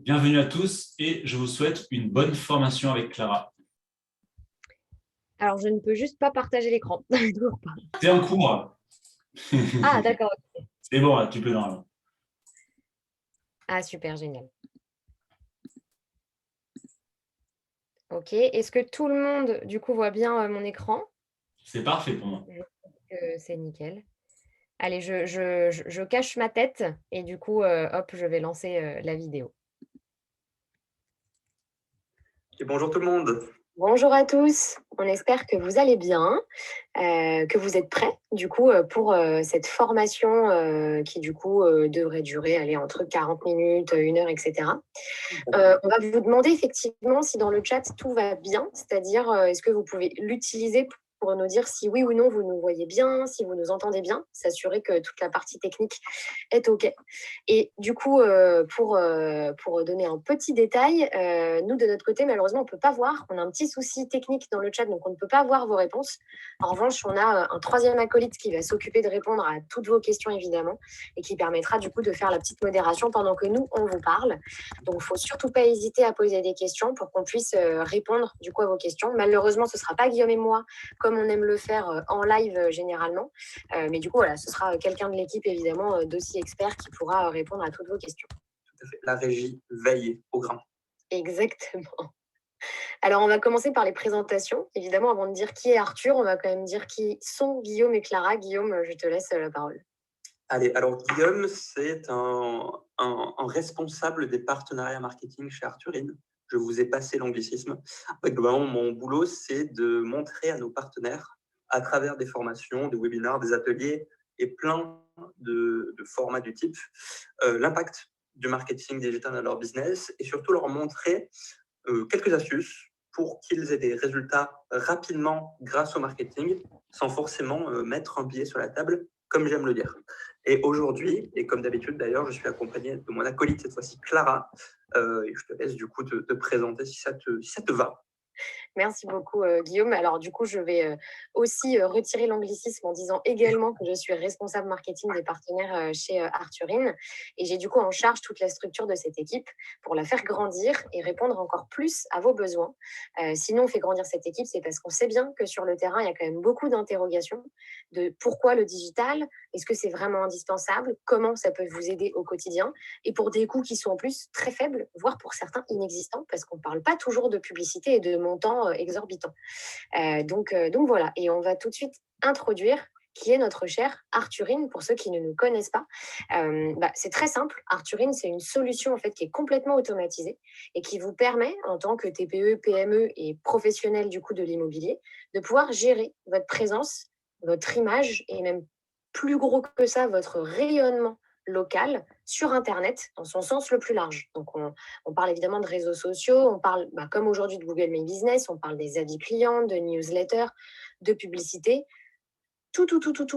Bienvenue à tous et je vous souhaite une bonne formation avec Clara. Alors, je ne peux juste pas partager l'écran. Toujours pas. C'est en cours. Ah, d'accord. C'est bon, là, tu peux normalement. Ah, super, génial. Ok. Est-ce que tout le monde, du coup, voit bien mon écran? C'est parfait pour moi. Je pense que c'est nickel. Allez, je cache ma tête et du coup, hop, je vais lancer la vidéo. Et bonjour tout le monde. Bonjour à tous. On espère que vous allez bien, que vous êtes prêts, du coup, pour cette formation qui, du coup, devrait durer, allez, entre 40 minutes, 1 heure, etc. On va vous demander effectivement si dans le chat tout va bien, c'est-à-dire est-ce que vous pouvez l'utiliser pour nous dire si oui ou non vous nous voyez bien, si vous nous entendez bien, s'assurer que toute la partie technique est OK. Et du coup, pour donner un petit détail, nous de notre côté, malheureusement, on ne peut pas voir. On a un petit souci technique dans le chat, donc on ne peut pas voir vos réponses. En revanche, on a un troisième acolyte qui va s'occuper de répondre à toutes vos questions, évidemment, et qui permettra du coup de faire la petite modération pendant que nous, on vous parle. Donc, il ne faut surtout pas hésiter à poser des questions pour qu'on puisse répondre du coup à vos questions. Malheureusement, ce ne sera pas Guillaume et moi, comme on aime le faire en live généralement. Mais du coup, voilà, ce sera quelqu'un de l'équipe, évidemment, d'aussi expert qui pourra répondre à toutes vos questions. Tout à fait. La régie veille au grain. Exactement. Alors, on va commencer par les présentations. Évidemment, avant de dire qui est Arthur, on va quand même dire qui sont Guillaume et Clara. Guillaume, je te laisse la parole. Allez, alors Guillaume, c'est un responsable des partenariats marketing chez Arthurine. Je vous ai passé l'anglicisme. Globalement, mon boulot, c'est de montrer à nos partenaires, à travers des formations, des webinaires, des ateliers et plein de formats du type, l'impact du marketing digital dans leur business et surtout leur montrer quelques astuces pour qu'ils aient des résultats rapidement grâce au marketing, sans forcément mettre un billet sur la table, comme j'aime le dire. Et aujourd'hui, et comme d'habitude d'ailleurs, je suis accompagné de mon acolyte, cette fois-ci Clara, et je te laisse du coup te présenter si ça te va. Merci beaucoup, Guillaume. Alors, du coup, je vais aussi retirer l'anglicisme en disant également que je suis responsable marketing des partenaires chez Arthurine. Et j'ai du coup en charge toute la structure de cette équipe pour la faire grandir et répondre encore plus à vos besoins. Sinon, on fait grandir cette équipe, c'est parce qu'on sait bien que sur le terrain, il y a quand même beaucoup d'interrogations de pourquoi le digital, est-ce que c'est vraiment indispensable, comment ça peut vous aider au quotidien, et pour des coûts qui sont en plus très faibles, voire pour certains inexistants, parce qu'on ne parle pas toujours de publicité et de montants exorbitants. Donc voilà, et on va tout de suite introduire qui est notre chère Arthurine, pour ceux qui ne nous connaissent pas. C'est très simple. Arthurine, c'est une solution en fait qui est complètement automatisée et qui vous permet, en tant que TPE, PME et professionnel du coup de l'immobilier, de pouvoir gérer votre présence, votre image et même plus gros que ça, votre rayonnement local sur Internet dans son sens le plus large. Donc, on parle évidemment de réseaux sociaux, on parle, comme aujourd'hui, de Google My Business, on parle des avis clients, de newsletters, de publicité, tout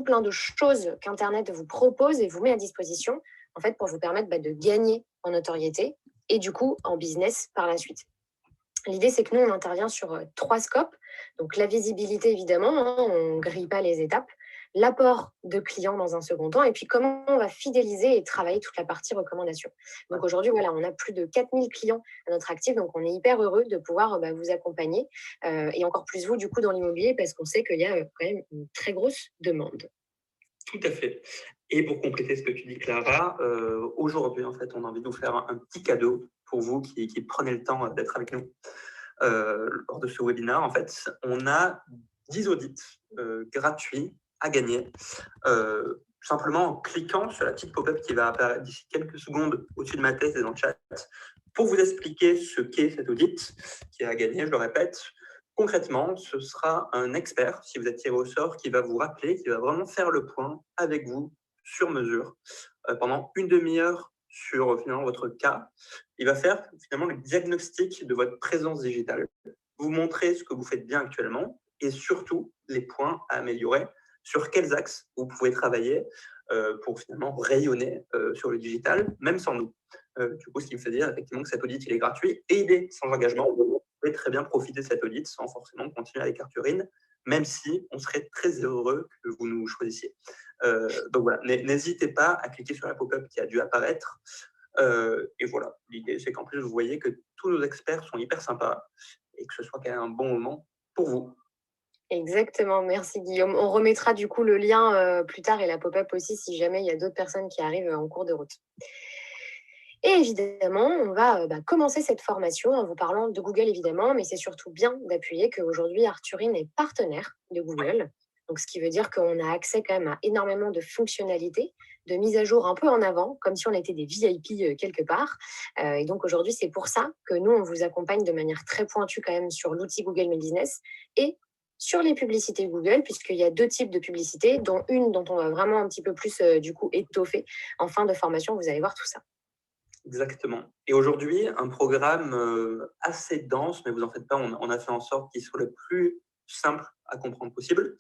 plein de choses qu'Internet vous propose et vous met à disposition, en fait, pour vous permettre de gagner en notoriété et du coup en business par la suite. L'idée, c'est que nous, on intervient sur 3 scopes. Donc, la visibilité, évidemment, on ne grille pas les étapes. L'apport de clients dans un second temps. Et puis, comment on va fidéliser et travailler toute la partie recommandation. Donc, aujourd'hui, voilà, on a plus de 4000 clients à notre actif. Donc, on est hyper heureux de pouvoir vous accompagner. Et encore plus vous, du coup, dans l'immobilier, parce qu'on sait qu'il y a quand même une très grosse demande. Tout à fait. Et pour compléter ce que tu dis, Clara, aujourd'hui, en fait, on a envie de vous faire un petit cadeau pour vous qui prenez le temps d'être avec nous lors de ce webinaire. En fait, on a 10 audits gratuits à gagner, simplement en cliquant sur la petite pop-up qui va apparaître d'ici quelques secondes au-dessus de ma tête et dans le chat, pour vous expliquer ce qu'est cet audit qui est à gagner, je le répète. Concrètement, ce sera un expert, si vous êtes tiré au sort, qui va vous rappeler, qui va vraiment faire le point avec vous sur mesure pendant une demi-heure sur finalement votre cas. Il va faire finalement le diagnostic de votre présence digitale, vous montrer ce que vous faites bien actuellement et surtout les points à améliorer, sur quels axes vous pouvez travailler pour finalement rayonner sur le digital, même sans nous. Du coup, ce qui me fait dire effectivement que cet audit il est gratuit et il est sans engagement. Vous pouvez très bien profiter de cet audit sans forcément continuer avec Arthurine, même si on serait très heureux que vous nous choisissiez. Donc voilà, n'hésitez pas à cliquer sur la pop-up qui a dû apparaître Et voilà, l'idée, c'est qu'en plus, vous voyez que tous nos experts sont hyper sympas et que ce soit quand même un bon moment pour vous. Exactement, merci Guillaume. On remettra du coup le lien plus tard et la pop-up aussi si jamais il y a d'autres personnes qui arrivent en cours de route. Et évidemment, on va commencer cette formation en vous parlant de Google évidemment, mais c'est surtout bien d'appuyer qu'aujourd'hui Arthurine est partenaire de Google. Donc, ce qui veut dire qu'on a accès quand même à énormément de fonctionnalités, de mise à jour un peu en avant, comme si on était des VIP quelque part. Et donc aujourd'hui, c'est pour ça que nous, on vous accompagne de manière très pointue quand même sur l'outil Google My Business et sur les publicités Google, puisqu'il y a 2 types de publicités, dont une dont on va vraiment un petit peu plus du coup étoffer. En fin de formation, vous allez voir tout ça. Exactement. Et aujourd'hui, un programme assez dense, mais vous en faites pas, on a fait en sorte qu'il soit le plus simple à comprendre possible.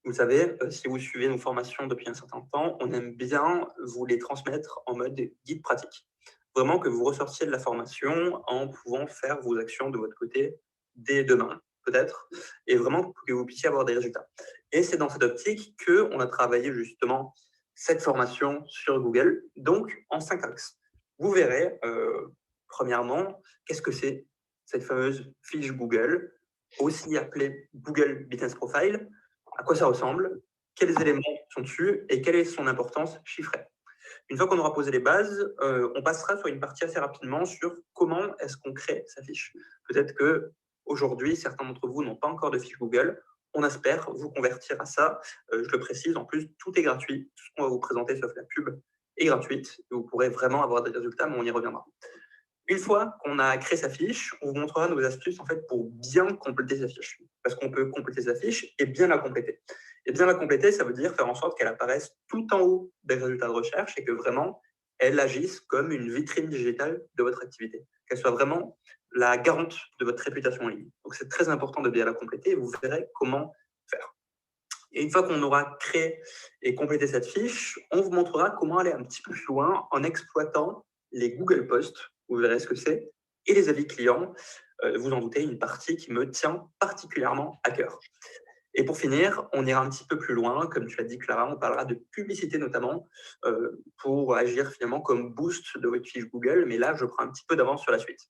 Vous savez, si vous suivez nos formations depuis un certain temps, on aime bien vous les transmettre en mode guide pratique. Vraiment que vous ressortiez de la formation en pouvant faire vos actions de votre côté dès demain, peut-être, et vraiment que vous puissiez avoir des résultats. Et c'est dans cette optique qu'on a travaillé justement cette formation sur Google, donc en 5 axes. Vous verrez, premièrement, qu'est-ce que c'est cette fameuse fiche Google, aussi appelée Google Business Profile, à quoi ça ressemble, quels éléments sont dessus et quelle est son importance chiffrée. Une fois qu'on aura posé les bases, on passera sur une partie assez rapidement sur comment est-ce qu'on crée sa fiche. Peut-être qu'aujourd'hui, certains d'entre vous n'ont pas encore de fiche Google. On espère vous convertir à ça. Je le précise, en plus, tout est gratuit. Tout ce qu'on va vous présenter, sauf la pub, est gratuite. Vous pourrez vraiment avoir des résultats, mais on y reviendra. Une fois qu'on a créé sa fiche, on vous montrera nos astuces en fait, pour bien compléter sa fiche. Parce qu'on peut compléter sa fiche et bien la compléter. Et bien la compléter, ça veut dire faire en sorte qu'elle apparaisse tout en haut des résultats de recherche et que vraiment, elle agisse comme une vitrine digitale de votre activité. Qu'elle soit vraiment la garante de votre réputation en ligne. Donc, c'est très important de bien la compléter et vous verrez comment faire. Et une fois qu'on aura créé et complété cette fiche, on vous montrera comment aller un petit peu plus loin en exploitant les Google Posts, vous verrez ce que c'est, et les avis clients. Vous en doutez, une partie qui me tient particulièrement à cœur. Et pour finir, on ira un petit peu plus loin, comme tu l'as dit Clara, on parlera de publicité notamment pour agir finalement comme boost de votre fiche Google, mais là je prends un petit peu d'avance sur la suite.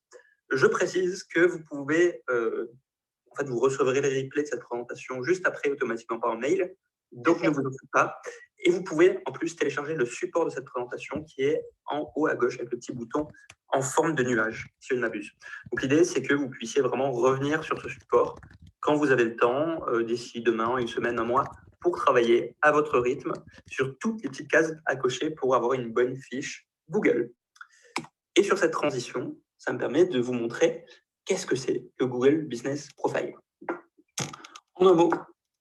Je précise que vous pouvez en fait, vous recevrez les replays de cette présentation juste après, automatiquement par mail. Donc, ne vous en faites pas. Et vous pouvez en plus télécharger le support de cette présentation qui est en haut à gauche avec le petit bouton en forme de nuage, si je ne m'abuse. Donc, l'idée, c'est que vous puissiez vraiment revenir sur ce support quand vous avez le temps, d'ici demain, une semaine, un mois, pour travailler à votre rythme sur toutes les petites cases à cocher pour avoir une bonne fiche Google. Et sur cette transition, ça me permet de vous montrer qu'est-ce que c'est que Google Business Profile. En un mot,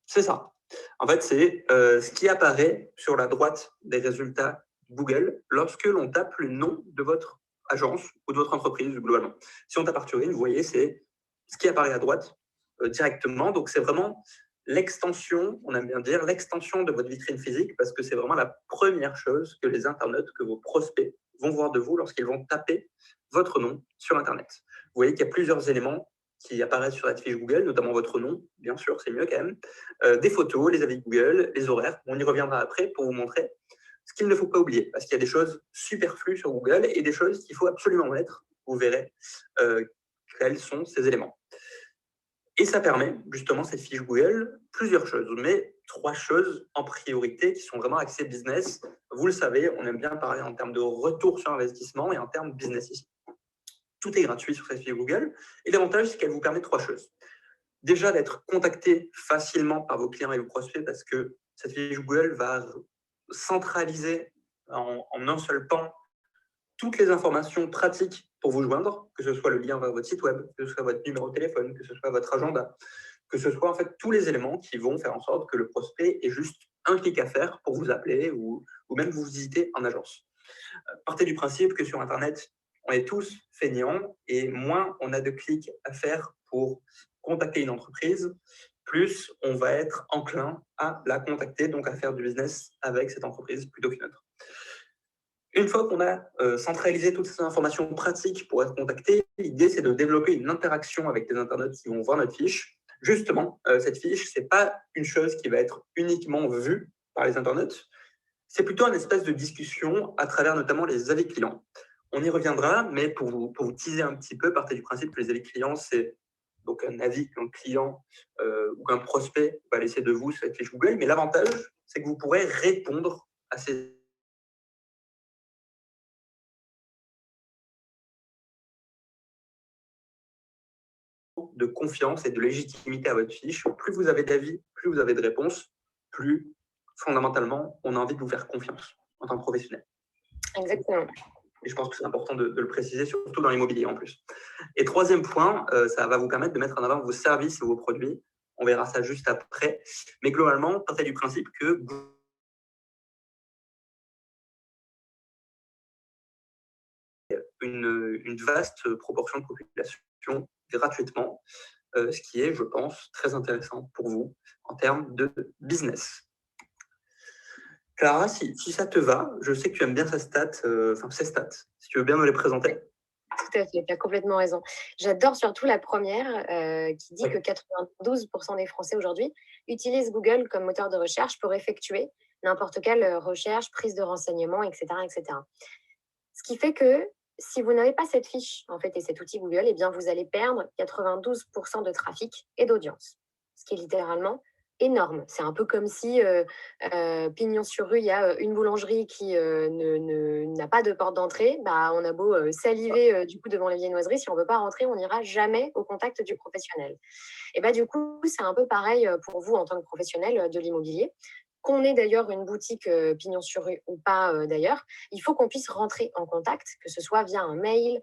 c'est ça. En fait, c'est ce qui apparaît sur la droite des résultats Google lorsque l'on tape le nom de votre agence ou de votre entreprise globalement. Si on tape Arthurine, vous voyez, c'est ce qui apparaît à droite directement. Donc, c'est vraiment l'extension, on aime bien dire, l'extension de votre vitrine physique parce que c'est vraiment la première chose que les internautes, que vos prospects vont voir de vous lorsqu'ils vont taper votre nom sur Internet. Vous voyez qu'il y a plusieurs éléments qui apparaissent sur cette fiche Google, notamment votre nom, bien sûr, c'est mieux quand même, des photos, les avis Google, les horaires. On y reviendra après pour vous montrer ce qu'il ne faut pas oublier, parce qu'il y a des choses superflues sur Google et des choses qu'il faut absolument mettre. Vous verrez quels sont ces éléments. Et ça permet, justement, cette fiche Google, plusieurs choses, mais 3 choses en priorité qui sont vraiment axées business. Vous le savez, on aime bien parler en termes de retour sur investissement et en termes business ici. Tout est gratuit sur cette fiche Google. Et l'avantage, c'est qu'elle vous permet 3 choses. Déjà, d'être contacté facilement par vos clients et vos prospects parce que cette fiche Google va centraliser en un seul pan toutes les informations pratiques pour vous joindre, que ce soit le lien vers votre site web, que ce soit votre numéro de téléphone, que ce soit votre agenda, que ce soit en fait tous les éléments qui vont faire en sorte que le prospect ait juste un clic à faire pour vous appeler ou même vous visiter en agence. Partez du principe que sur Internet, on est tous feignants et moins on a de clics à faire pour contacter une entreprise, plus on va être enclin à la contacter, donc à faire du business avec cette entreprise plutôt qu'une autre. Une fois qu'on a centralisé toutes ces informations pratiques pour être contacté, l'idée, c'est de développer une interaction avec les internautes qui vont voir notre fiche. Justement, cette fiche, ce n'est pas une chose qui va être uniquement vue par les internautes, c'est plutôt une espèce de discussion à travers notamment les avis clients. On y reviendra, mais pour vous teaser un petit peu, partez du principe que les avis clients, c'est donc un avis qu'un client ou qu'un prospect va laisser de vous sur cette fiche Google. Mais l'avantage, c'est que vous pourrez répondre à ces de confiance et de légitimité à votre fiche. Plus vous avez d'avis, plus vous avez de réponses, plus fondamentalement, on a envie de vous faire confiance en tant que professionnel. Exactement. Et je pense que c'est important de le préciser, surtout dans l'immobilier en plus. Et troisième point, ça va vous permettre de mettre en avant vos services et vos produits. On verra ça juste après. Mais globalement, partez du principe que une vaste proportion de population gratuitement, ce qui est, je pense, très intéressant pour vous en termes de business. Clara, si ça te va, je sais que tu aimes bien ces stats, si tu veux bien me les présenter. Tout à fait, tu as complètement raison. J'adore surtout la première qui dit que 92% des Français aujourd'hui utilisent Google comme moteur de recherche pour effectuer n'importe quelle recherche, prise de renseignements, etc., etc. Ce qui fait que si vous n'avez pas cette fiche en fait, et cet outil Google, eh bien, vous allez perdre 92% de trafic et d'audience, ce qui est littéralement énorme. C'est un peu comme si, pignon sur rue, il y a une boulangerie qui n'a pas de porte d'entrée. Bah, on a beau saliver du coup devant les viennoiseries, si on ne veut pas rentrer, on n'ira jamais au contact du professionnel. Et bah, du coup, c'est un peu pareil pour vous en tant que professionnel de l'immobilier. Qu'on ait d'ailleurs une boutique pignon sur rue ou pas d'ailleurs, il faut qu'on puisse rentrer en contact, que ce soit via un mail,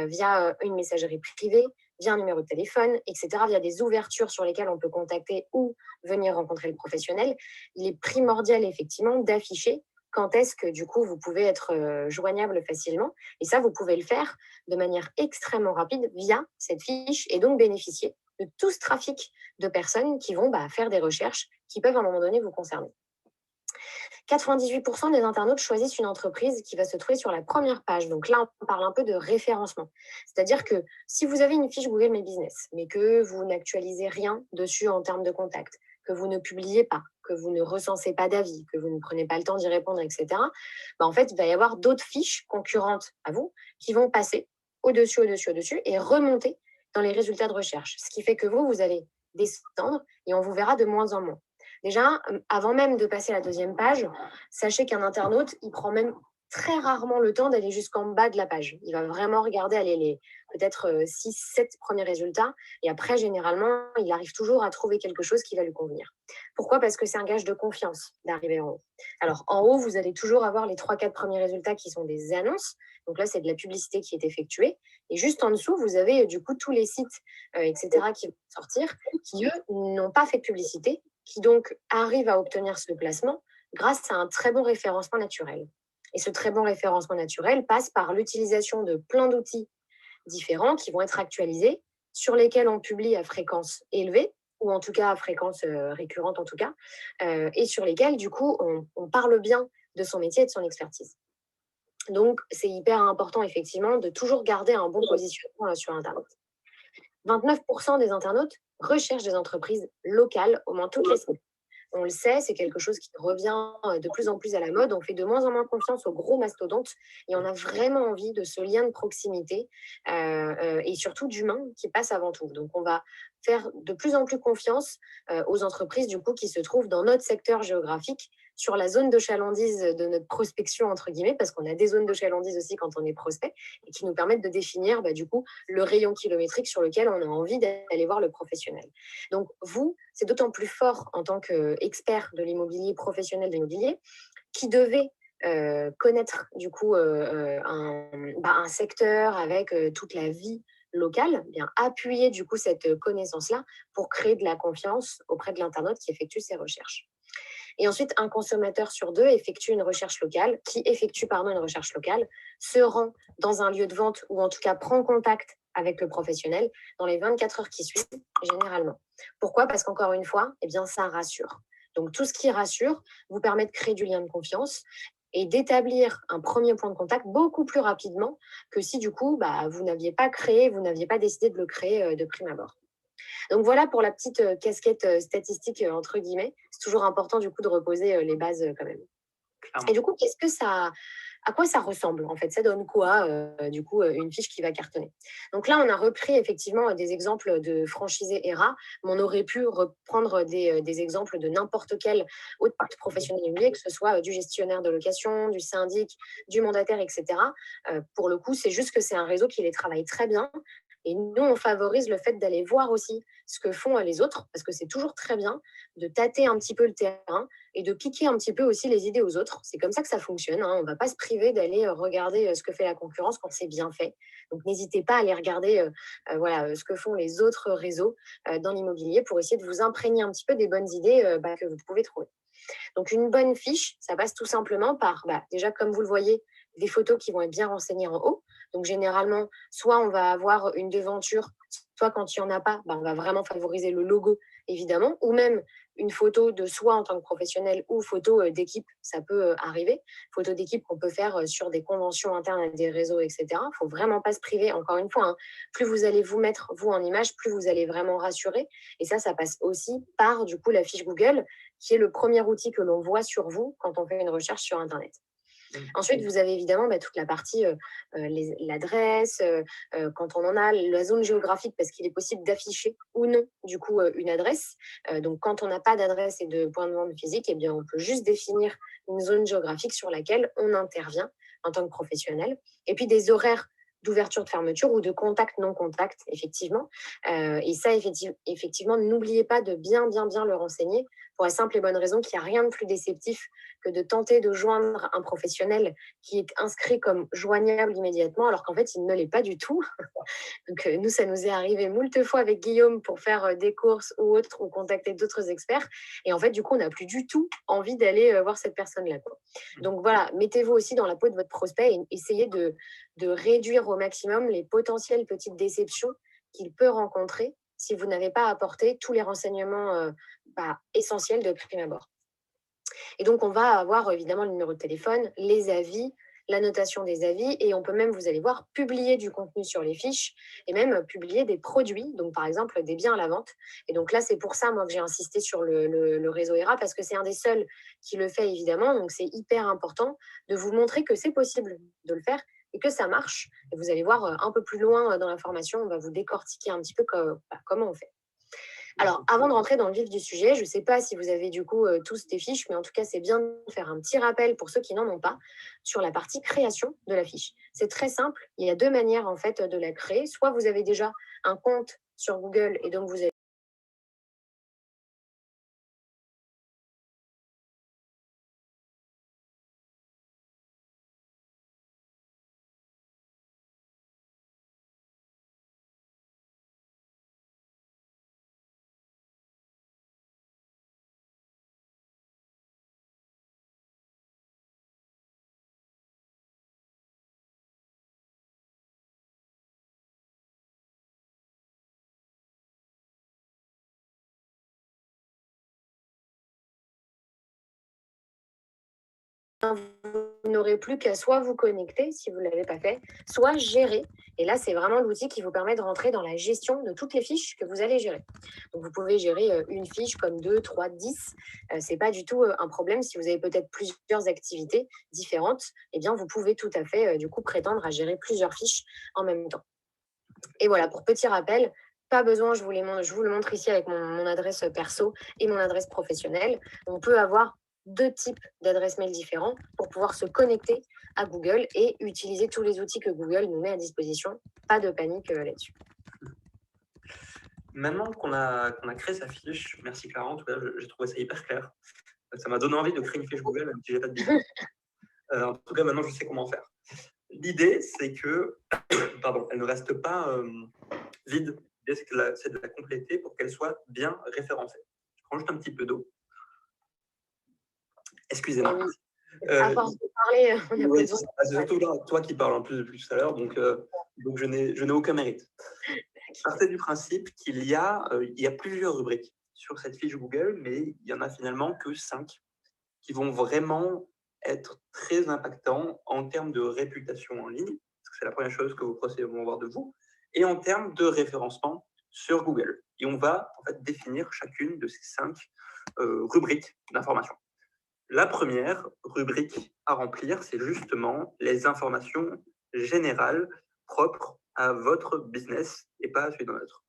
via une messagerie privée, via un numéro de téléphone, etc., via des ouvertures sur lesquelles on peut contacter ou venir rencontrer le professionnel. Il est primordial effectivement d'afficher quand est-ce que du coup vous pouvez être joignable facilement. Et ça, vous pouvez le faire de manière extrêmement rapide via cette fiche et donc bénéficier de tout ce trafic de personnes qui vont faire des recherches qui peuvent à un moment donné vous concerner. 98% des internautes choisissent une entreprise qui va se trouver sur la première page. Donc là, on parle un peu de référencement. C'est-à-dire que si vous avez une fiche Google My Business, mais que vous n'actualisez rien dessus en termes de contact, que vous ne publiez pas, que vous ne recensez pas d'avis, que vous ne prenez pas le temps d'y répondre, etc., en fait, il va y avoir d'autres fiches concurrentes à vous qui vont passer au-dessus et remonter dans les résultats de recherche. Ce qui fait que vous allez descendre et on vous verra de moins en moins. Déjà, avant même de passer à la deuxième page, sachez qu'un internaute, il prend même très rarement le temps d'aller jusqu'en bas de la page. Il va vraiment regarder les peut-être 6, 7 premiers résultats. Et après, généralement, il arrive toujours à trouver quelque chose qui va lui convenir. Pourquoi ? Parce que c'est un gage de confiance d'arriver en haut. Alors, en haut, vous allez toujours avoir les 3, 4 premiers résultats qui sont des annonces. Donc là, c'est de la publicité qui est effectuée. Et juste en dessous, vous avez du coup tous les sites, etc., qui vont sortir, qui, eux, n'ont pas fait de publicité, qui donc arrivent à obtenir ce placement grâce à un très bon référencement naturel. Et ce très bon référencement naturel passe par l'utilisation de plein d'outils différents qui vont être actualisés, sur lesquels on publie à fréquence élevée, ou en tout cas à fréquence récurrente en tout cas, et sur lesquels du coup on parle bien de son métier et de son expertise. Donc c'est hyper important effectivement de toujours garder un bon positionnement sur Internet. 29% des internautes recherchent des entreprises locales au moins toutes les semaines. On le sait, c'est quelque chose qui revient de plus en plus à la mode. On fait de moins en moins confiance aux gros mastodontes et on a vraiment envie de ce lien de proximité et surtout d'humain qui passe avant tout. Donc, on va faire de plus en plus confiance aux entreprises du coup qui se trouvent dans notre secteur géographique, sur la zone de chalandise de notre prospection, entre guillemets, parce qu'on a des zones de chalandise aussi quand on est prospect, et qui nous permettent de définir du coup le rayon kilométrique sur lequel on a envie d'aller voir le professionnel. Donc vous, c'est d'autant plus fort en tant qu'expert de l'immobilier, professionnel de l'immobilier, qui devez connaître du coup un secteur avec toute la vie locale, bien appuyer du coup cette connaissance-là pour créer de la confiance auprès de l'internaute qui effectue ses recherches. Et ensuite, un consommateur sur deux effectue une recherche locale, une recherche locale, se rend dans un lieu de vente ou en tout cas prend contact avec le professionnel dans les 24 heures qui suivent, généralement. Pourquoi ? Parce qu'encore une fois, ça rassure. Donc tout ce qui rassure vous permet de créer du lien de confiance et d'établir un premier point de contact beaucoup plus rapidement que si du coup, vous n'aviez pas décidé de le créer de prime abord. Donc voilà pour la petite casquette statistique entre guillemets. C'est toujours important du coup de reposer les bases quand même. Et du coup, qu'est-ce que ça à quoi ça ressemble en fait, ça donne quoi du coup une fiche qui va cartonner. Donc là, on a repris effectivement des exemples de franchisés ERA, mais on aurait pu reprendre des exemples de n'importe quel autre professionnel immobilier, que ce soit du gestionnaire de location, du syndic, du mandataire, etc. Pour le coup, c'est juste que c'est un réseau qui les travaille très bien. Et nous, on favorise le fait d'aller voir aussi ce que font les autres, parce que c'est toujours très bien de tâter un petit peu le terrain et de piquer un petit peu aussi les idées aux autres. C'est comme ça que ça fonctionne, hein. On ne va pas se priver d'aller regarder ce que fait la concurrence quand c'est bien fait. Donc, n'hésitez pas à aller regarder voilà, ce que font les autres réseaux dans l'immobilier pour essayer de vous imprégner un petit peu des bonnes idées que vous pouvez trouver. Donc, une bonne fiche, ça passe tout simplement par, déjà, comme vous le voyez, des photos qui vont être bien renseignées en haut. Donc, généralement, soit on va avoir une devanture, soit quand il n'y en a pas, on va vraiment favoriser le logo, évidemment, ou même une photo de soi en tant que professionnel ou photo d'équipe, ça peut arriver. Photo d'équipe qu'on peut faire sur des conventions internes à des réseaux, etc. Il ne faut vraiment pas se priver, encore une fois, hein. Plus vous allez vous mettre, vous, en image, plus vous allez vraiment rassurer. Et ça passe aussi par, du coup, la fiche Google, qui est le premier outil que l'on voit sur vous quand on fait une recherche sur Internet. Ensuite, vous avez évidemment toute la partie l'adresse, quand on en a, la zone géographique, parce qu'il est possible d'afficher ou non, du coup, une adresse. Donc, quand on n'a pas d'adresse et de point de vente physique, eh bien, on peut juste définir une zone géographique sur laquelle on intervient en tant que professionnel. Et puis, des horaires d'ouverture, de fermeture ou de contact, non contact, effectivement. Et ça, effectivement, n'oubliez pas de bien le renseigner pour la simple et bonne raison qu'il n'y a rien de plus déceptif que de tenter de joindre un professionnel qui est inscrit comme joignable immédiatement, alors qu'en fait, il ne l'est pas du tout. Donc, nous, ça nous est arrivé moult fois avec Guillaume pour faire des courses ou autres, ou contacter d'autres experts. Et en fait, du coup, on n'a plus du tout envie d'aller voir cette personne-là, quoi. Donc, voilà, mettez-vous aussi dans la peau de votre prospect et essayez de réduire au maximum les potentielles petites déceptions qu'il peut rencontrer si vous n'avez pas apporté tous les renseignements essentiels de prime abord. Et donc, on va avoir évidemment le numéro de téléphone, les avis, la notation des avis, et on peut même, vous allez voir, publier du contenu sur les fiches et même publier des produits, donc par exemple des biens à la vente. Et donc là, c'est pour ça, moi, que j'ai insisté sur le réseau ERA, parce que c'est un des seuls qui le fait, évidemment. Donc, c'est hyper important de vous montrer que c'est possible de le faire et que ça marche. Et vous allez voir un peu plus loin dans la formation, on va vous décortiquer un petit peu comment on fait. Alors, avant de rentrer dans le vif du sujet, je ne sais pas si vous avez du coup tous des fiches, mais en tout cas, c'est bien de faire un petit rappel pour ceux qui n'en ont pas sur la partie création de la fiche. C'est très simple. Il y a deux manières en fait de la créer. Soit vous avez déjà un compte sur Google et donc vous avez vous n'aurez plus qu'à soit vous connecter si vous ne l'avez pas fait, soit gérer. Et là, c'est vraiment l'outil qui vous permet de rentrer dans la gestion de toutes les fiches que vous allez gérer. Donc, vous pouvez gérer une fiche comme 2, 3, 10. Ce n'est pas du tout un problème. Si vous avez peut-être plusieurs activités différentes, eh bien, vous pouvez tout à fait du coup prétendre à gérer plusieurs fiches en même temps. Et voilà, pour petit rappel, pas besoin, je vous le montre ici avec mon adresse perso et mon adresse professionnelle. On peut avoir deux types d'adresses mail différents pour pouvoir se connecter à Google et utiliser tous les outils que Google nous met à disposition. Pas de panique là-dessus. Maintenant qu'on a créé sa fiche, merci Clara, en tout cas, j'ai trouvé ça hyper clair. Ça m'a donné envie de créer une fiche Google, même si je n'ai pas de budget. En tout cas, maintenant, je sais comment faire. L'idée, c'est que, pardon, elle ne reste pas vide. L'idée, c'est de la compléter pour qu'elle soit bien référencée. Je prends juste un petit peu d'eau. Excusez-moi. À force de parler, on a besoin. C'est surtout toi qui parles en plus tout à l'heure, donc je n'ai aucun mérite. Partez du principe qu'il y a plusieurs rubriques sur cette fiche Google, mais il n'y en a finalement que 5 qui vont vraiment être très impactants en termes de réputation en ligne, parce que c'est la première chose que vos prospects vont voir de vous, et en termes de référencement sur Google. Et on va en fait définir chacune de ces 5 rubriques d'informations. La première rubrique à remplir, c'est justement les informations générales propres à votre business et pas à celui d'un autre.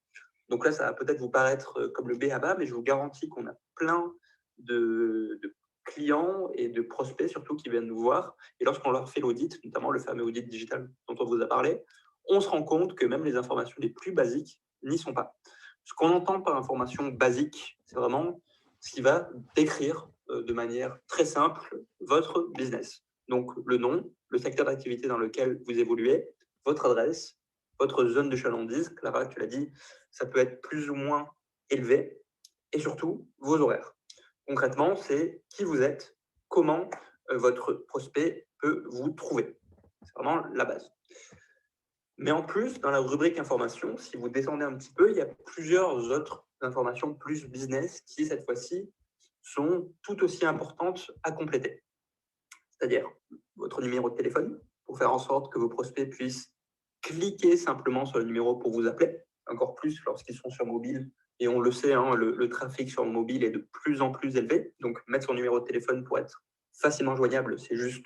Donc là, ça va peut-être vous paraître comme le b.a-ba, mais je vous garantis qu'on a plein de clients et de prospects surtout qui viennent nous voir. Et lorsqu'on leur fait l'audit, notamment le fameux audit digital dont on vous a parlé, on se rend compte que même les informations les plus basiques n'y sont pas. Ce qu'on entend par information basique, c'est vraiment ce qui va décrire de manière très simple votre business. Donc le nom, le secteur d'activité dans lequel vous évoluez, votre adresse, votre zone de chalandise, Clara, tu l'as dit, ça peut être plus ou moins élevé, et surtout vos horaires. Concrètement, c'est qui vous êtes, comment votre prospect peut vous trouver. C'est vraiment la base. Mais en plus, dans la rubrique information, si vous descendez un petit peu, il y a plusieurs autres informations plus business qui, cette fois-ci, sont tout aussi importantes à compléter. C'est-à-dire votre numéro de téléphone, pour faire en sorte que vos prospects puissent cliquer simplement sur le numéro pour vous appeler, encore plus lorsqu'ils sont sur mobile. Et on le sait, hein, le trafic sur le mobile est de plus en plus élevé. Donc, mettre son numéro de téléphone pour être facilement joignable, c'est juste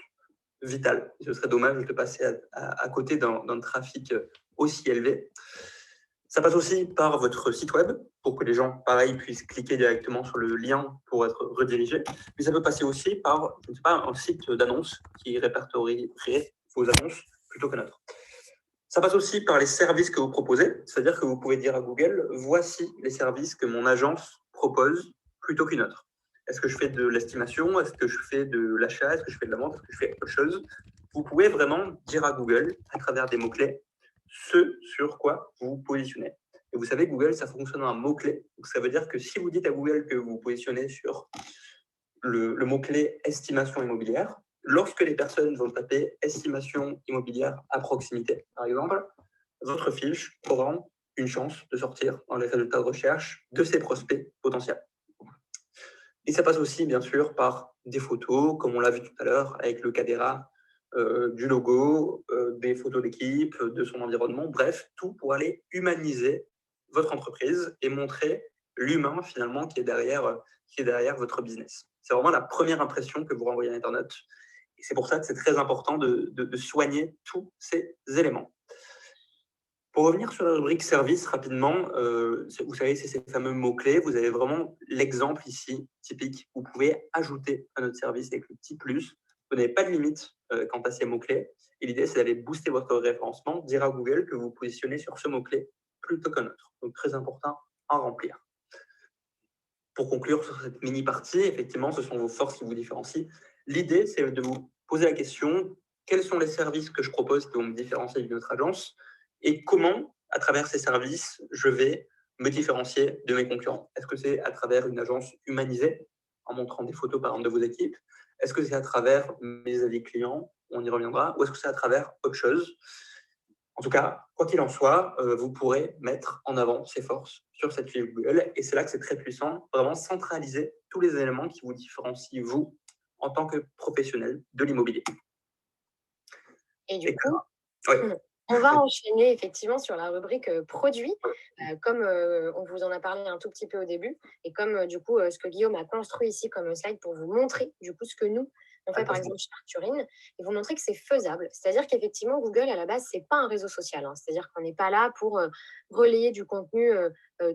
vital. Ce serait dommage de passer à côté d'un trafic aussi élevé. Ça passe aussi par votre site web pour que les gens, pareil, puissent cliquer directement sur le lien pour être redirigés. Mais ça peut passer aussi par, je ne sais pas, un site d'annonces qui répertorierait vos annonces plutôt qu'un autre. Ça passe aussi par les services que vous proposez, c'est-à-dire que vous pouvez dire à Google, voici les services que mon agence propose plutôt qu'une autre. Est-ce que je fais de l'estimation? Est-ce que je fais de l'achat? Est-ce que je fais de la vente? Est-ce que je fais autre chose? Vous pouvez vraiment dire à Google, à travers des mots-clés, ce sur quoi vous vous positionnez. Et vous savez, Google, ça fonctionne en mots-clés. Donc, ça veut dire que si vous dites à Google que vous vous positionnez sur le mot-clé estimation immobilière, lorsque les personnes vont taper estimation immobilière à proximité, par exemple, votre fiche aura une chance de sortir dans les résultats de recherche de ses prospects potentiels. Et ça passe aussi, bien sûr, par des photos, comme on l'a vu tout à l'heure, avec le caméra, du logo, des photos d'équipe, de son environnement, bref, tout pour aller humaniser votre entreprise et montrer l'humain, finalement, qui est derrière votre business. C'est vraiment la première impression que vous renvoyez à Internet. Et c'est pour ça que c'est très important de soigner tous ces éléments. Pour revenir sur la rubrique service rapidement, vous savez, c'est ces fameux mots-clés. Vous avez vraiment l'exemple ici, typique. Vous pouvez ajouter à notre service avec le petit plus. Vous n'avez pas de limite quant à ces mots-clés. Et l'idée, c'est d'aller booster votre référencement, dire à Google que vous vous positionnez sur ce mot-clé plutôt qu'un autre. Donc, très important à remplir. Pour conclure sur cette mini-partie, effectivement, ce sont vos forces qui vous différencient. L'idée, c'est de vous poser la question, quels sont les services que je propose qui vont me différencier d'une autre agence et comment, à travers ces services, je vais me différencier de mes concurrents. Est-ce que c'est à travers une agence humanisée, en montrant des photos par exemple de vos équipes? Est-ce que c'est à travers mes avis clients? On y reviendra. Ou est-ce que c'est à travers autre chose? En tout cas, quoi qu'il en soit, vous pourrez mettre en avant ces forces sur cette fiche Google. Et c'est là que c'est très puissant, vraiment centraliser tous les éléments qui vous différencient, vous, en tant que professionnel de l'immobilier. Et du coup, oui. On va enchaîner effectivement sur la rubrique produits, comme on vous en a parlé un tout petit peu au début, et comme du coup ce que Guillaume a construit ici comme slide pour vous montrer du coup ce que nous on fait par exemple chez Arthurine, et vous montrer que c'est faisable. C'est-à-dire qu'effectivement Google à la base c'est pas un réseau social, hein. C'est-à-dire qu'on n'est pas là pour relayer du contenu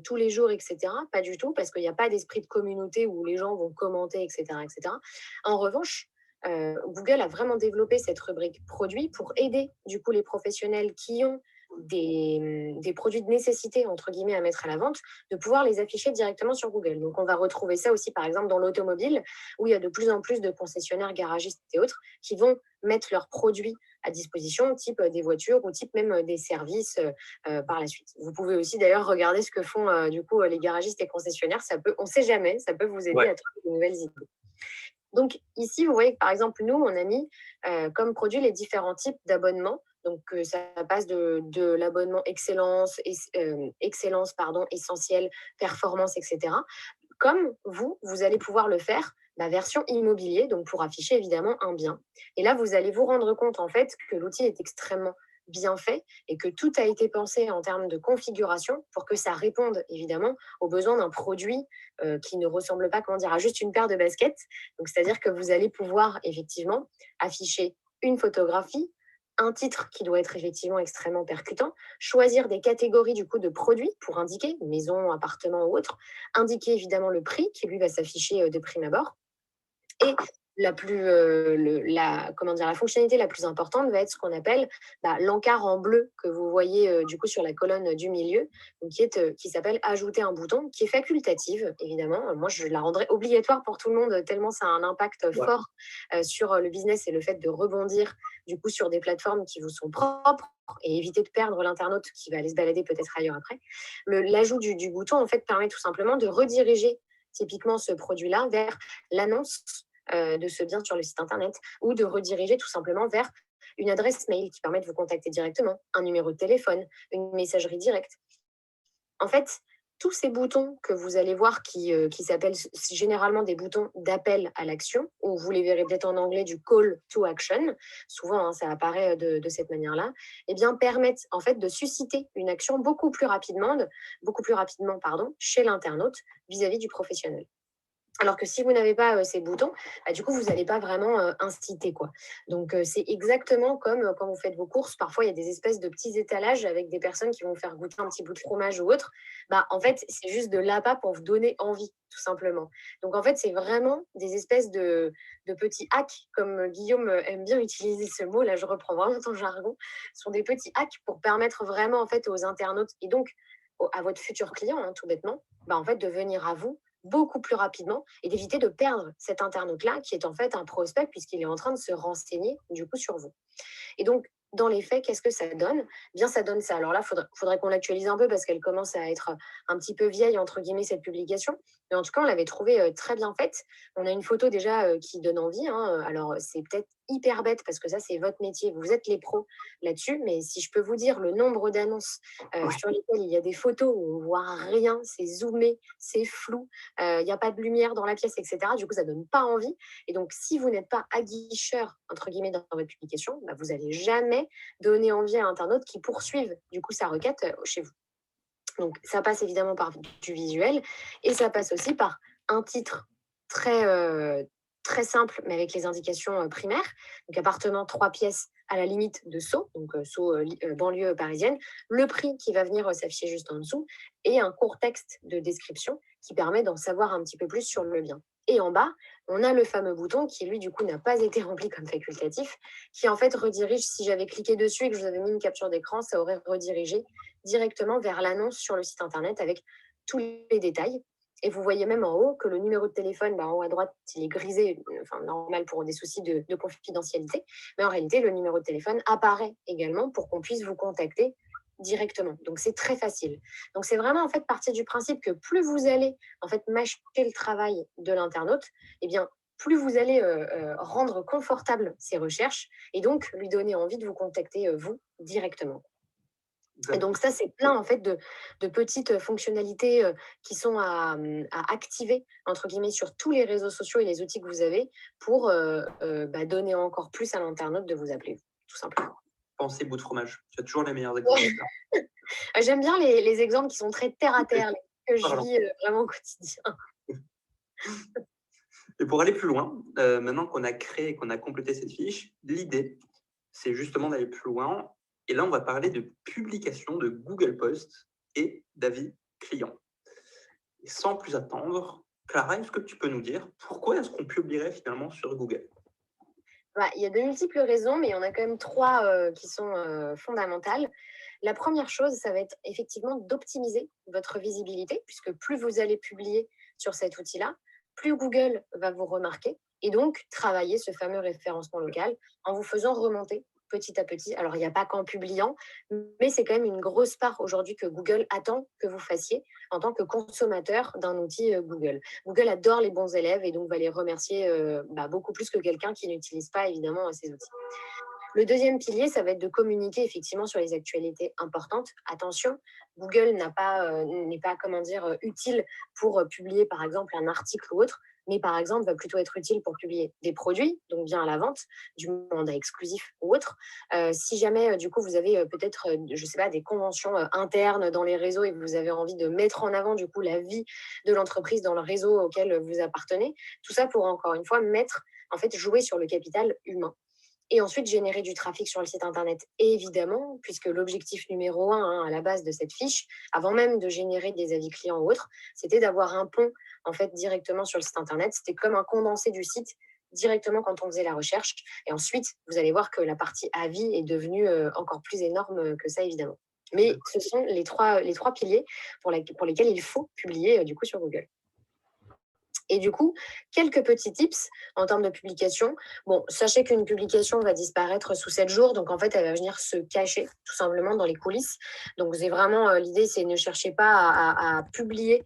tous les jours, etc. Pas du tout, parce qu'il n'y a pas d'esprit de communauté où les gens vont commenter, etc., etc. En revanche, Google a vraiment développé cette rubrique produits pour aider du coup les professionnels qui ont des produits de nécessité entre guillemets à mettre à la vente, de pouvoir les afficher directement sur Google. Donc on va retrouver ça aussi par exemple dans l'automobile, où il y a de plus en plus de concessionnaires, garagistes et autres qui vont mettre leurs produits à disposition, type des voitures ou type même des services par la suite. Vous pouvez aussi d'ailleurs regarder ce que font du coup les garagistes et concessionnaires. On ne sait jamais, ça peut vous aider à trouver de nouvelles idées. Donc ici, vous voyez que par exemple, nous, on a mis comme produit les différents types d'abonnements. Donc ça passe de l'abonnement excellence, essentiel, performance, etc. Comme vous allez pouvoir le faire la version immobilier, donc pour afficher évidemment un bien. Et là, vous allez vous rendre compte en fait que l'outil est extrêmement bien fait et que tout a été pensé en termes de configuration pour que ça réponde évidemment aux besoins d'un produit qui ne ressemble pas, comment dire, à juste une paire de baskets. Donc, c'est-à-dire que vous allez pouvoir effectivement afficher une photographie, un titre qui doit être effectivement extrêmement percutant, choisir des catégories du coup de produits pour indiquer maison, appartement ou autre, indiquer évidemment le prix qui lui va s'afficher de prime abord. Et comment dire, la fonctionnalité la plus importante va être ce qu'on appelle l'encart en bleu que vous voyez du coup sur la colonne du milieu, donc qui s'appelle ajouter un bouton, qui est facultative évidemment. Moi, je la rendrai obligatoire pour tout le monde tellement ça a un impact fort sur le business et le fait de rebondir du coup sur des plateformes qui vous sont propres et éviter de perdre l'internaute qui va aller se balader peut-être ailleurs après. L'ajout du bouton en fait permet tout simplement de rediriger typiquement ce produit-là vers l'annonce de ce bien sur le site internet ou de rediriger tout simplement vers une adresse mail qui permet de vous contacter directement, un numéro de téléphone, une messagerie directe. En fait, tous ces boutons que vous allez voir qui s'appellent généralement des boutons d'appel à l'action, ou vous les verrez peut-être en anglais du call to action, souvent ça apparaît de cette manière-là, eh bien, permettent en fait de susciter une action beaucoup plus rapidement chez l'internaute vis-à-vis du professionnel. Alors que si vous n'avez pas ces boutons, du coup, vous n'allez pas vraiment inciter, quoi. Donc, c'est exactement comme quand vous faites vos courses. Parfois, il y a des espèces de petits étalages avec des personnes qui vont vous faire goûter un petit bout de fromage ou autre. En fait, c'est juste de l'appât pour vous donner envie, tout simplement. Donc, en fait, c'est vraiment des espèces de petits hacks, comme Guillaume aime bien utiliser ce mot. Là, je reprends vraiment ton jargon. Ce sont des petits hacks pour permettre vraiment, en fait, aux internautes et donc à votre futur client, hein, tout bêtement, en fait, de venir à vous beaucoup plus rapidement et d'éviter de perdre cet internaute-là qui est en fait un prospect puisqu'il est en train de se renseigner du coup sur vous. Et donc, dans les faits, qu'est-ce que ça donne? Bien, ça donne ça. Alors là, faudrait qu'on l'actualise un peu parce qu'elle commence à être un petit peu vieille, entre guillemets, cette publication. Mais en tout cas, on l'avait trouvée très bien faite. On a une photo déjà qui donne envie, hein. Alors, c'est peut-être hyper bête parce que ça, c'est votre métier. Vous êtes les pros là-dessus. Mais si je peux vous dire le nombre d'annonces sur lesquelles il y a des photos où on voit rien, c'est zoomé, c'est flou, il n'y a pas de lumière dans la pièce, etc. Du coup, ça donne pas envie. Et donc, si vous n'êtes pas aguicheur, entre guillemets, dans votre publication, vous n'allez jamais donner envie à l'internaute qui poursuive du coup sa requête chez vous. Donc, ça passe évidemment par du visuel et ça passe aussi par un titre très simple, mais avec les indications primaires. Donc, appartement 3 pièces à la limite de Sceaux, donc Sceaux, banlieue parisienne, le prix qui va venir s'afficher juste en dessous et un court texte de description qui permet d'en savoir un petit peu plus sur le bien. Et en bas, on a le fameux bouton qui, lui, du coup, n'a pas été rempli comme facultatif, qui en fait redirige, si j'avais cliqué dessus et que je vous avais mis une capture d'écran, ça aurait redirigé directement vers l'annonce sur le site internet avec tous les détails. Et vous voyez même en haut que le numéro de téléphone, en haut à droite, il est grisé, normal pour des soucis de confidentialité. Mais en réalité, le numéro de téléphone apparaît également pour qu'on puisse vous contacter directement. Donc, c'est très facile. Donc, c'est vraiment en fait partir du principe que plus vous allez en fait mâcher le travail de l'internaute, eh bien, plus vous allez rendre confortable ses recherches et donc lui donner envie de vous contacter vous directement. Et donc ça, c'est plein en fait de petites fonctionnalités qui sont à activer entre guillemets sur tous les réseaux sociaux et les outils que vous avez pour donner encore plus à l'internaute de vous appeler, tout simplement. Pensez bout de fromage. Tu as toujours les meilleurs exemples. J'aime bien les exemples qui sont très terre à terre, que je vis vraiment au quotidien. Et pour aller plus loin, maintenant qu'on a créé et qu'on a complété cette fiche, l'idée, c'est justement d'aller plus loin. Et là, on va parler de publication de Google Posts et d'avis clients. Et sans plus attendre, Clara, est-ce que tu peux nous dire pourquoi est-ce qu'on publierait finalement sur Google? Il y a de multiples raisons, mais il y en a quand même 3 qui sont fondamentales. La première chose, ça va être effectivement d'optimiser votre visibilité, puisque plus vous allez publier sur cet outil-là, plus Google va vous remarquer et donc travailler ce fameux référencement local en vous faisant remonter petit à petit. Alors, il n'y a pas qu'en publiant, mais c'est quand même une grosse part aujourd'hui que Google attend que vous fassiez en tant que consommateur d'un outil Google. Google adore les bons élèves et donc va les remercier beaucoup plus que quelqu'un qui n'utilise pas évidemment ces outils. Le deuxième pilier, ça va être de communiquer effectivement sur les actualités importantes. Attention, Google n'est pas utile pour publier par exemple un article ou autre. mais par exemple va plutôt être utile pour publier des produits, donc bien à la vente, du mandat exclusif ou autre. Si jamais, du coup, vous avez peut-être, je sais pas, des conventions internes dans les réseaux et que vous avez envie de mettre en avant, du coup, la vie de l'entreprise dans le réseau auquel vous appartenez, tout ça pour, encore une fois, en fait, jouer sur le capital humain. Et ensuite, générer du trafic sur le site internet, évidemment, puisque l'objectif numéro un, à la base de cette fiche, avant même de générer des avis clients ou autres, c'était d'avoir un pont en fait directement sur le site internet. C'était comme un condensé du site directement quand on faisait la recherche. Et ensuite, vous allez voir que la partie avis est devenue encore plus énorme que ça, évidemment. Mais ce sont les trois piliers pour lesquels il faut publier du coup sur Google. Et du coup, quelques petits tips en termes de publication. Bon, sachez qu'une publication va disparaître sous 7 jours, donc en fait, elle va venir se cacher tout simplement dans les coulisses. Donc c'est vraiment l'idée, c'est ne cherchez pas à publier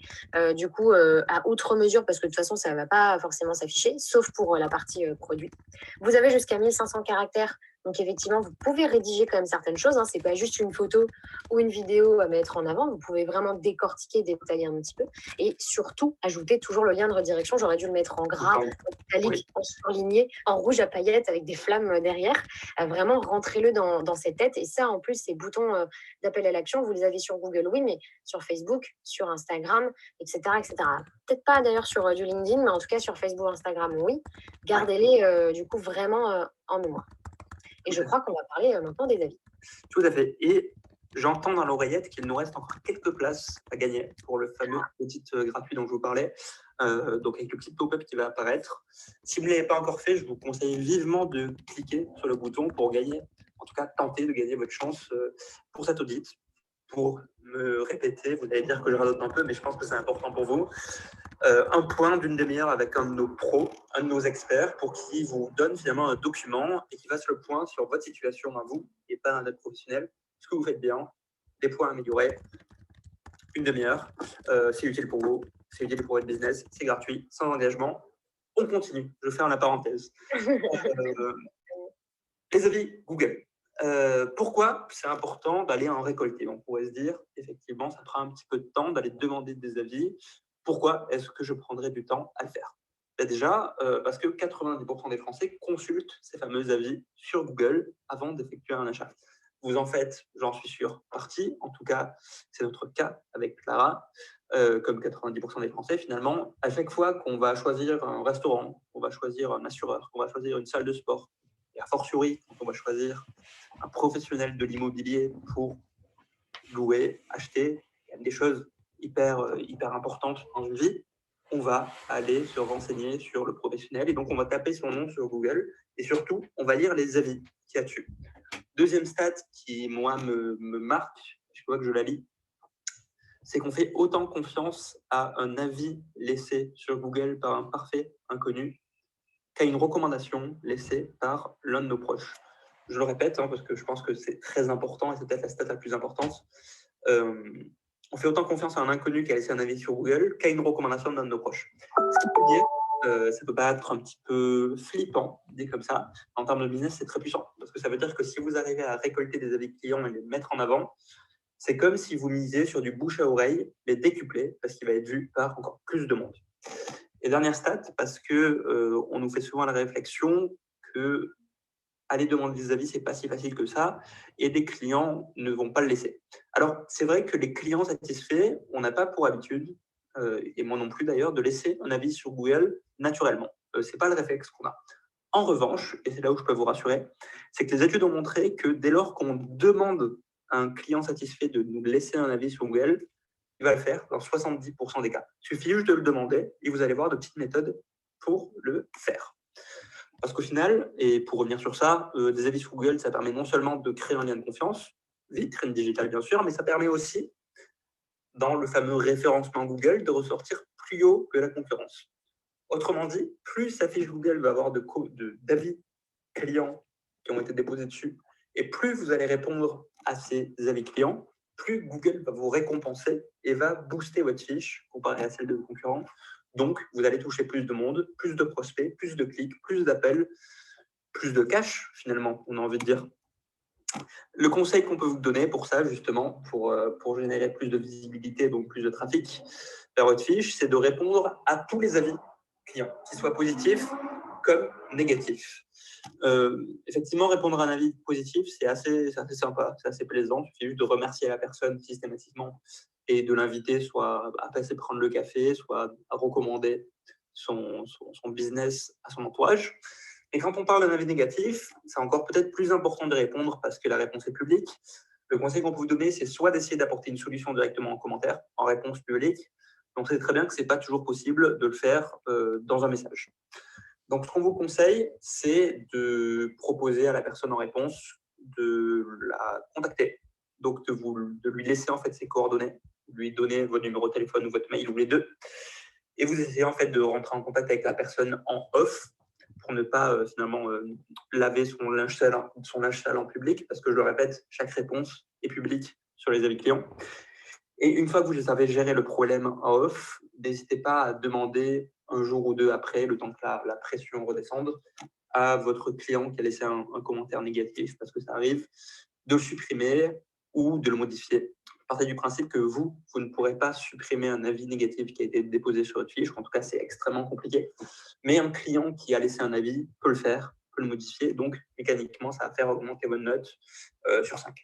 du coup à outre mesure parce que de toute façon, ça ne va pas forcément s'afficher, sauf pour la partie produit. Vous avez jusqu'à 1500 caractères. Donc effectivement, vous pouvez rédiger quand même certaines choses. Ce n'est pas juste une photo ou une vidéo à mettre en avant. Vous pouvez vraiment décortiquer, détailler un petit peu. Et surtout, ajouter toujours le lien de redirection. J'aurais dû le mettre en gras, en italique, en surligné, en rouge à paillettes avec des flammes derrière. Vraiment, rentrez-le dans ses têtes. Et ça, en plus, ces boutons d'appel à l'action, vous les avez sur Google, oui, mais sur Facebook, sur Instagram, etc. etc. Peut-être pas d'ailleurs sur du LinkedIn, mais en tout cas sur Facebook, Instagram, oui. Gardez-les du coup vraiment en mémoire. Et je crois qu'on va parler maintenant des avis. Tout à fait. Et j'entends dans l'oreillette qu'il nous reste encore quelques places à gagner pour le fameux audit gratuit dont je vous parlais. Donc avec le petit pop-up qui va apparaître. Si vous ne l'avez pas encore fait, je vous conseille vivement de cliquer sur le bouton pour gagner, en tout cas tenter de gagner votre chance pour cet audit. Pour me répéter, vous allez dire que je radote un peu, mais je pense que c'est important pour vous. Un point d'une demi-heure avec un de nos pros, un de nos experts, pour qui vous donne finalement un document et qui fasse le point sur votre situation à vous et pas un autre professionnel, ce que vous faites bien, des points améliorés, une demi-heure, c'est utile pour vous, c'est utile pour votre business, c'est gratuit, sans engagement. On continue, je ferme la parenthèse. Les avis Google. Pourquoi c'est important d'aller en récolter? On pourrait se dire, effectivement, ça prend un petit peu de temps d'aller demander des avis. Pourquoi est-ce que je prendrais du temps à le faire? Déjà, parce que 90% des Français consultent ces fameux avis sur Google avant d'effectuer un achat. Vous en faites, j'en suis sûr, partie. En tout cas, c'est notre cas avec Clara. Comme 90% des Français, finalement, à chaque fois qu'on va choisir un restaurant, qu'on va choisir un assureur, qu'on va choisir une salle de sport, et a fortiori, quand on va choisir un professionnel de l'immobilier pour louer, acheter, il y a des choses hyper importantes dans une vie, on va aller se renseigner sur le professionnel et donc on va taper son nom sur Google et surtout, on va lire les avis qu'il y a dessus. Deuxième stat qui, moi, me marque, je vois que je la lis, c'est qu'on fait autant confiance à un avis laissé sur Google par un parfait inconnu qu'à une recommandation laissée par l'un de nos proches. Je le répète, parce que je pense que c'est très important et c'est peut-être la stat la plus importante. On fait autant confiance à un inconnu qui a laissé un avis sur Google qu'à une recommandation d'un de nos proches. Ce qui peut dire, ça peut paraître un petit peu flippant, dit comme ça. En termes de business, c'est très puissant. Parce que ça veut dire que si vous arrivez à récolter des avis clients et les mettre en avant, c'est comme si vous misez sur du bouche à oreille, mais décuplé, parce qu'il va être vu par encore plus de monde. Et dernière stat, parce que on nous fait souvent la réflexion que aller demander des avis, c'est pas si facile que ça, et des clients ne vont pas le laisser. Alors, c'est vrai que les clients satisfaits, on n'a pas pour habitude, et moi non plus d'ailleurs, de laisser un avis sur Google naturellement. C'est pas le réflexe qu'on a. En revanche, et c'est là où je peux vous rassurer, c'est que les études ont montré que dès lors qu'on demande à un client satisfait de nous laisser un avis sur Google, il va le faire dans 70% des cas. Il suffit juste de le demander et vous allez voir de petites méthodes pour le faire. Parce qu'au final, et pour revenir sur ça, des avis sur Google, ça permet non seulement de créer un lien de confiance, vitrine digitale bien sûr, mais ça permet aussi, dans le fameux référencement Google, de ressortir plus haut que la concurrence. Autrement dit, plus sa fiche Google va avoir d'avis clients qui ont été déposés dessus, et plus vous allez répondre à ces avis clients, plus Google va vous récompenser et va booster votre fiche comparé à celle de vos concurrents. Donc, vous allez toucher plus de monde, plus de prospects, plus de clics, plus d'appels, plus de cash, finalement, on a envie de dire. Le conseil qu'on peut vous donner pour ça, justement, pour générer plus de visibilité, donc plus de trafic vers votre fiche, c'est de répondre à tous les avis client, qu'il soit positif comme négatif. Effectivement, répondre à un avis positif, c'est assez sympa, c'est assez plaisant. Il suffit juste de remercier la personne systématiquement et de l'inviter soit à passer prendre le café, soit à recommander son business à son entourage. Et quand on parle d'un avis négatif, c'est encore peut-être plus important de répondre parce que la réponse est publique. Le conseil qu'on peut vous donner, c'est soit d'essayer d'apporter une solution directement en commentaire, en réponse publique. Donc, c'est très bien que ce n'est pas toujours possible de le faire dans un message. Donc, ce qu'on vous conseille, c'est de proposer à la personne en réponse de la contacter. Donc, de lui laisser en fait ses coordonnées, lui donner votre numéro de téléphone ou votre mail ou les deux. Et vous essayez en fait de rentrer en contact avec la personne en off pour ne pas finalement laver son linge sale en public, parce que je le répète, chaque réponse est publique sur les avis clients. Et une fois que vous avez géré le problème en off, n'hésitez pas à demander un jour ou deux après, le temps que la pression redescende, à votre client qui a laissé un commentaire négatif, parce que ça arrive, de le supprimer ou de le modifier. Partez du principe que vous ne pourrez pas supprimer un avis négatif qui a été déposé sur votre fiche. En tout cas, c'est extrêmement compliqué. Mais un client qui a laissé un avis peut le faire, peut le modifier. Donc, mécaniquement, ça va faire augmenter votre note sur 5.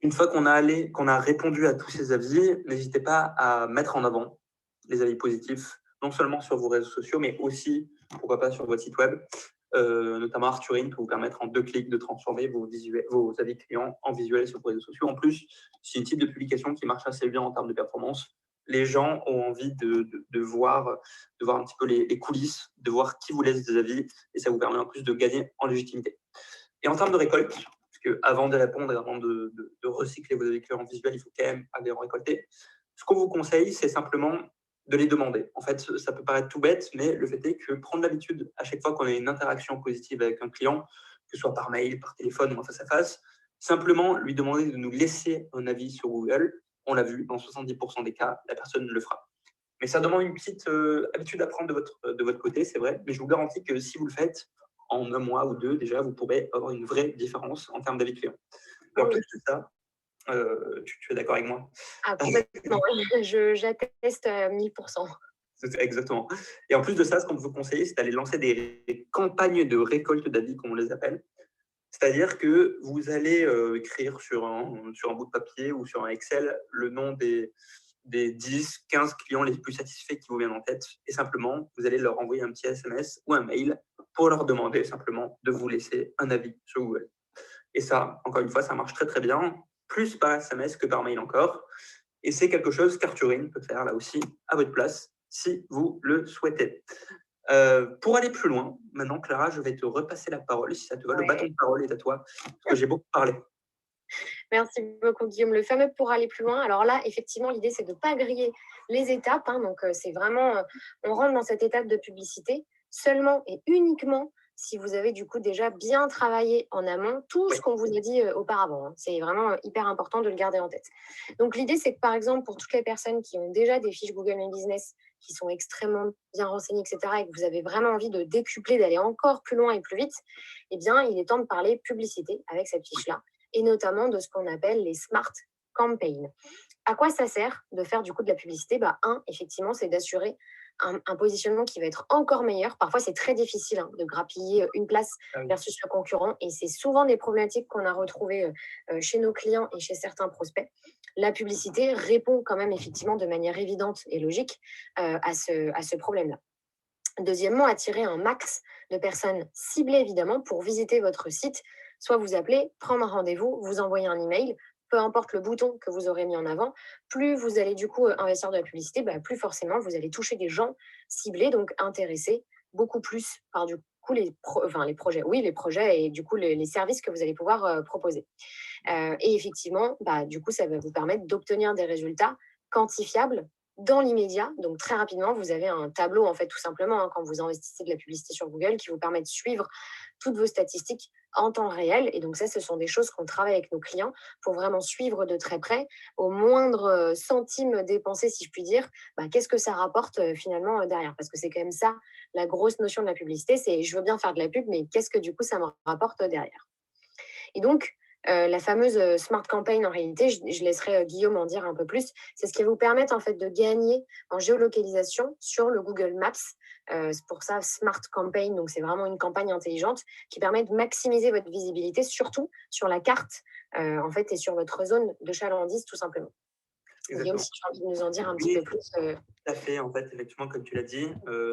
Une fois qu'on a répondu à tous ces avis, n'hésitez pas à mettre en avant les avis positifs, non seulement sur vos réseaux sociaux, mais aussi, pourquoi pas, sur votre site web. Notamment Arthurine peut vous permettre en 2 clics de transformer vos avis clients en visuels sur vos réseaux sociaux. En plus, c'est une type de publication qui marche assez bien en termes de performance. Les gens ont envie de voir un petit peu les coulisses, de voir qui vous laisse des avis, et ça vous permet en plus de gagner en légitimité. Et en termes de récolte, parce qu'avant de répondre et avant de recycler vos avis clients en visuel, il faut quand même aller en récolter. Ce qu'on vous conseille, c'est simplement de les demander. En fait, ça peut paraître tout bête, mais le fait est que prendre l'habitude, à chaque fois qu'on a une interaction positive avec un client, que ce soit par mail, par téléphone ou en face à face, simplement lui demander de nous laisser un avis sur Google. On l'a vu, dans 70% des cas, la personne le fera. Mais ça demande une petite habitude à prendre de votre côté, c'est vrai, mais je vous garantis que si vous le faites, en 1 mois ou 2, déjà, vous pourrez avoir une vraie différence en termes d'avis client. En plus de ça, tu es d'accord avec moi? Ah, complètement, j'atteste 1000%. Exactement. Et en plus de ça, ce qu'on peut vous conseiller, c'est d'aller lancer des campagnes de récolte d'avis, comme on les appelle. C'est-à-dire que vous allez écrire sur un bout de papier ou sur un Excel le nom des 10, 15 clients les plus satisfaits qui vous viennent en tête. Et simplement, vous allez leur envoyer un petit SMS ou un mail pour leur demander simplement de vous laisser un avis sur Google. Et ça, encore une fois, ça marche très très bien, plus par SMS que par mail encore. Et c'est quelque chose qu'Arthurine peut faire là aussi à votre place, si vous le souhaitez. Pour aller plus loin, maintenant, Clara, je vais te repasser la parole, si ça te va. Ouais. Le bâton de parole est à toi, parce que j'ai beaucoup parlé. Merci beaucoup, Guillaume. Le fameux pour aller plus loin. Alors là, effectivement, l'idée, c'est de ne pas griller les étapes. Donc, c'est vraiment, on rentre dans cette étape de publicité seulement et uniquement si vous avez du coup déjà bien travaillé en amont tout ce qu'on vous a dit auparavant. C'est vraiment hyper important de le garder en tête. Donc, l'idée, c'est que par exemple, pour toutes les personnes qui ont déjà des fiches Google My Business qui sont extrêmement bien renseignées, etc., et que vous avez vraiment envie de décupler, d'aller encore plus loin et plus vite, eh bien, il est temps de parler publicité avec cette fiche-là, et notamment de ce qu'on appelle les smart campaigns. À quoi ça sert de faire du coup de la publicité? Effectivement, c'est d'assurer un positionnement qui va être encore meilleur. Parfois, c'est très difficile de grappiller une place versus le concurrent, et c'est souvent des problématiques qu'on a retrouvées chez nos clients et chez certains prospects. La publicité répond quand même effectivement de manière évidente et logique à ce problème-là. Deuxièmement, attirer un max de personnes ciblées évidemment pour visiter votre site. Soit vous appelez, prendre un rendez-vous, vous envoyez un email, peu importe le bouton que vous aurez mis en avant, plus vous allez du coup investir de la publicité, plus forcément vous allez toucher des gens ciblés, donc intéressés beaucoup plus par du coup les projets et du coup les services que vous allez pouvoir proposer. Et effectivement, du coup ça va vous permettre d'obtenir des résultats quantifiables dans l'immédiat. Donc très rapidement, vous avez un tableau en fait tout simplement quand vous investissez de la publicité sur Google qui vous permet de suivre toutes vos statistiques en temps réel. Et donc ça, ce sont des choses qu'on travaille avec nos clients pour vraiment suivre de très près, au moindre centime dépensé, si je puis dire, qu'est-ce que ça rapporte finalement derrière. Parce que c'est quand même ça, la grosse notion de la publicité, c'est je veux bien faire de la pub, mais qu'est-ce que du coup ça me rapporte derrière. Et donc, La fameuse Smart Campaign, en réalité, je laisserai Guillaume en dire un peu plus. C'est ce qui va vous permettre en fait de gagner en géolocalisation sur le Google Maps. C'est pour ça Smart Campaign, donc c'est vraiment une campagne intelligente qui permet de maximiser votre visibilité, surtout sur la carte en fait et sur votre zone de chalandise tout simplement. Guillaume, Exactement. si tu as envie de nous en dire un petit Oui, peu plus. tout à fait. En fait, effectivement, comme tu l'as dit,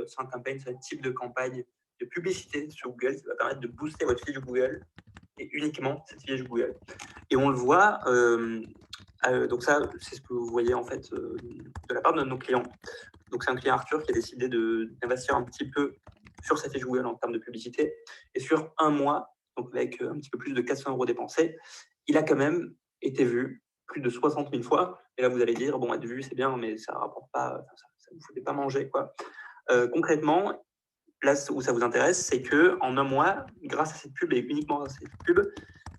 Smart Campaign, c'est un type de campagne de publicité sur Google qui va permettre de booster votre fiche Google et uniquement cette fiche Google. Et on le voit, donc ça, c'est ce que vous voyez en fait de la part de nos clients. Donc c'est un client Arthur qui a décidé d'investir un petit peu sur sa fiche Google en termes de publicité. Et sur un mois, donc avec un petit peu plus de 400 € dépensés, il a quand même été vu plus de 60 000 fois. Et là, vous allez dire, bon, être vu, c'est bien, mais ça ne rapporte pas, ça ne vous fait pas manger, quoi. Concrètement, là où ça vous intéresse, c'est qu'en un mois, grâce à cette pub et uniquement à cette pub,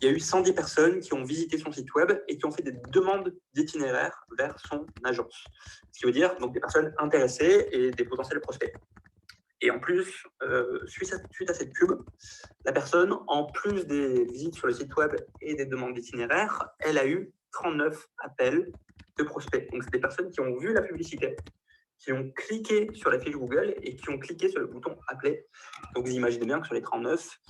il y a eu 110 personnes qui ont visité son site web et qui ont fait des demandes d'itinéraire vers son agence. Ce qui veut dire donc des personnes intéressées et des potentiels prospects. Et en plus, suite à cette pub, la personne, en plus des visites sur le site web et des demandes d'itinéraire, elle a eu 39 appels de prospects. Donc, c'est des personnes qui ont vu la publicité, qui ont cliqué sur la fiche Google et qui ont cliqué sur le bouton Appeler. Donc, vous imaginez bien que sur les 39,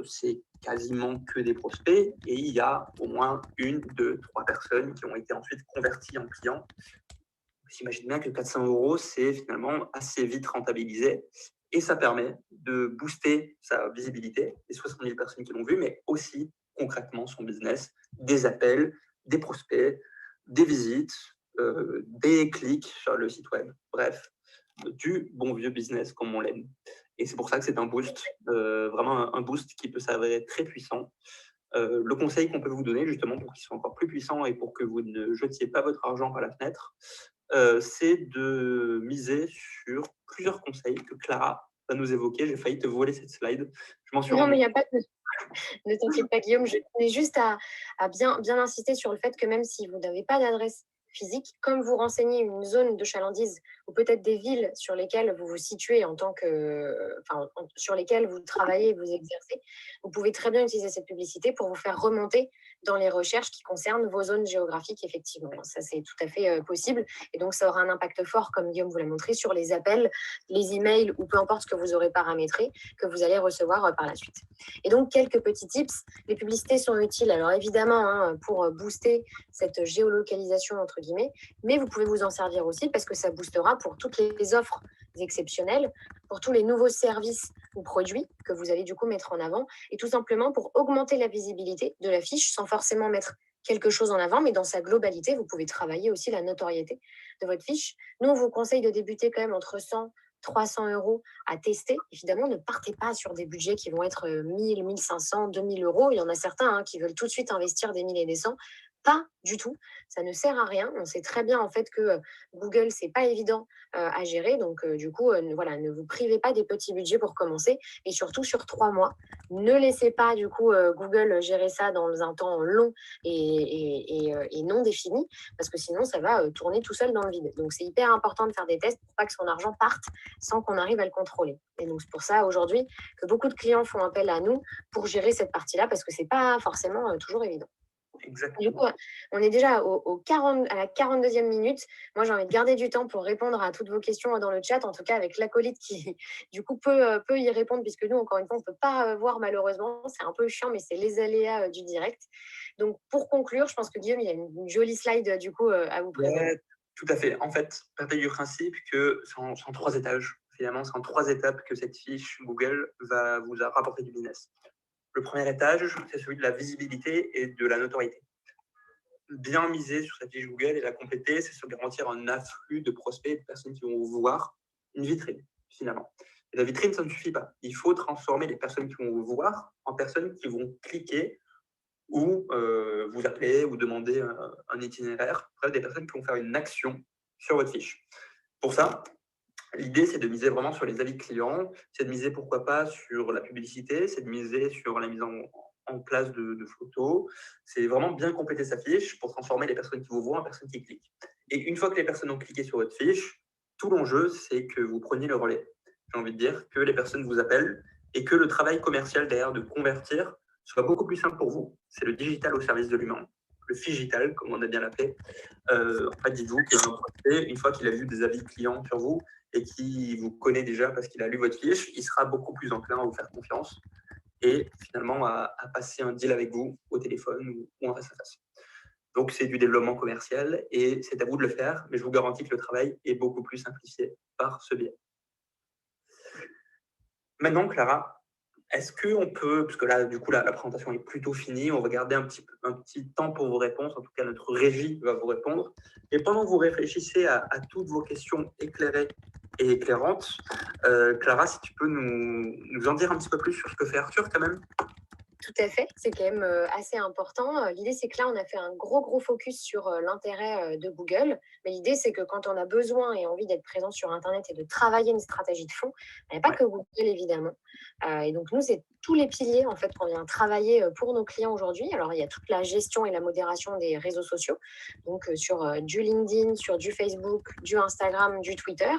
c'est quasiment que des prospects et il y a au moins 1, 2, 3 personnes qui ont été ensuite converties en clients. Vous imaginez bien que 400 €, c'est finalement assez vite rentabilisé et ça permet de booster sa visibilité, les 60 000 personnes qui l'ont vu, mais aussi concrètement son business, des appels, des prospects, des visites, des clics sur le site web. Bref, du bon vieux business comme on l'aime. Et c'est pour ça que c'est un boost, vraiment un boost qui peut s'avérer très puissant. Le conseil qu'on peut vous donner justement pour qu'il soit encore plus puissant et pour que vous ne jetiez pas votre argent par la fenêtre, c'est de miser sur plusieurs conseils que Clara va nous évoquer. J'ai failli te voler cette slide. Je m'en suis Non, rendu mais il n'y a pas de... Ne t'inquiète pas, Guillaume. Je tenais juste à bien insister sur le fait que même si vous n'avez pas d'adresse physique, comme vous renseignez une zone de chalandise ou peut-être des villes sur lesquelles vous vous situez en tant que, sur lesquelles vous travaillez et vous exercez, vous pouvez très bien utiliser cette publicité pour vous faire remonter dans les recherches qui concernent vos zones géographiques, effectivement. Ça, c'est tout à fait possible. Et donc, ça aura un impact fort, comme Guillaume vous l'a montré, sur les appels, les emails ou peu importe ce que vous aurez paramétré, que vous allez recevoir par la suite. Et donc, quelques petits tips. Les publicités sont utiles, alors évidemment, pour booster cette géolocalisation, entre guillemets, mais vous pouvez vous en servir aussi parce que ça boostera pour toutes les offres exceptionnelles, pour tous les nouveaux services ou produits que vous allez du coup mettre en avant, et tout simplement pour augmenter la visibilité de la fiche sans forcément mettre quelque chose en avant, mais dans sa globalité, vous pouvez travailler aussi la notoriété de votre fiche. Nous, on vous conseille de débuter quand même entre 100 300 € à tester. Évidemment, ne partez pas sur des budgets qui vont être 1000, 1500, 2000 €. Il y en a certains qui veulent tout de suite investir des 1000 et des 100. Pas du tout. Ça ne sert à rien. On sait très bien en fait que Google, c'est pas évident à gérer. Donc, du coup, voilà, ne vous privez pas des petits budgets pour commencer. Et surtout sur 3 mois. Ne laissez pas du coup Google gérer ça dans un temps long et non défini, parce que sinon, ça va tourner tout seul dans le vide. Donc, c'est hyper important de faire des tests pour pas que son argent parte sans qu'on arrive à le contrôler. Et donc, c'est pour ça aujourd'hui que beaucoup de clients font appel à nous pour gérer cette partie-là, parce que c'est pas forcément toujours évident. Exactement. Du coup, on est déjà à la 42e minute. Moi, j'ai envie de garder du temps pour répondre à toutes vos questions dans le chat, en tout cas avec l'acolyte qui, du coup, peut y répondre, puisque nous, encore une fois, on ne peut pas voir malheureusement. C'est un peu chiant, mais c'est les aléas du direct. Donc, pour conclure, je pense que Guillaume, il y a une jolie slide, du coup, à vous présenter. Ouais, tout à fait. En fait, partez du principe que c'est en 3 étages. Finalement, c'est en 3 étapes que cette fiche Google va vous rapporter du business. Le premier étage, c'est celui de la visibilité et de la notoriété. Bien miser sur cette fiche Google et la compléter, c'est se garantir un afflux de prospects, de personnes qui vont vous voir, une vitrine, finalement. Et la vitrine, ça ne suffit pas. Il faut transformer les personnes qui vont vous voir en personnes qui vont cliquer ou vous appeler ou demander un itinéraire. Bref, des personnes qui vont faire une action sur votre fiche. Pour ça, l'idée, c'est de miser vraiment sur les avis clients, c'est de miser, pourquoi pas, sur la publicité, c'est de miser sur la mise en place de photos. C'est vraiment bien compléter sa fiche pour transformer les personnes qui vous voient en personnes qui cliquent. Et une fois que les personnes ont cliqué sur votre fiche, tout l'enjeu, c'est que vous preniez le relais. J'ai envie de dire que les personnes vous appellent et que le travail commercial derrière de convertir soit beaucoup plus simple pour vous. C'est le digital au service de l'humain, le figital, comme on a bien l'appelé. En fait, dites-vous qu'un prospect, une fois qu'il a vu des avis clients sur vous et qu'il vous connaît déjà parce qu'il a lu votre fiche, il sera beaucoup plus enclin à vous faire confiance et finalement à passer un deal avec vous au téléphone ou en face à face. Donc, c'est du développement commercial et c'est à vous de le faire, mais je vous garantis que le travail est beaucoup plus simplifié par ce biais. Maintenant, Clara, est-ce qu'on peut, parce que là, du coup, la présentation est plutôt finie, on va garder un petit temps pour vos réponses, en tout cas, notre régie va vous répondre. Et pendant que vous réfléchissez à toutes vos questions éclairées et éclairantes, Clara, si tu peux nous en dire un petit peu plus sur ce que fait Arthur, quand même. Tout à fait, c'est quand même assez important. L'idée, c'est que là, on a fait un gros focus sur l'intérêt de Google. Mais l'idée, c'est que quand on a besoin et envie d'être présent sur Internet et de travailler une stratégie de fond, il n'y a pas que Google, évidemment. Et donc, nous, c'est tous les piliers en fait, qu'on vient travailler pour nos clients aujourd'hui. Alors, il y a toute la gestion et la modération des réseaux sociaux, donc sur du LinkedIn, sur du Facebook, du Instagram, du Twitter.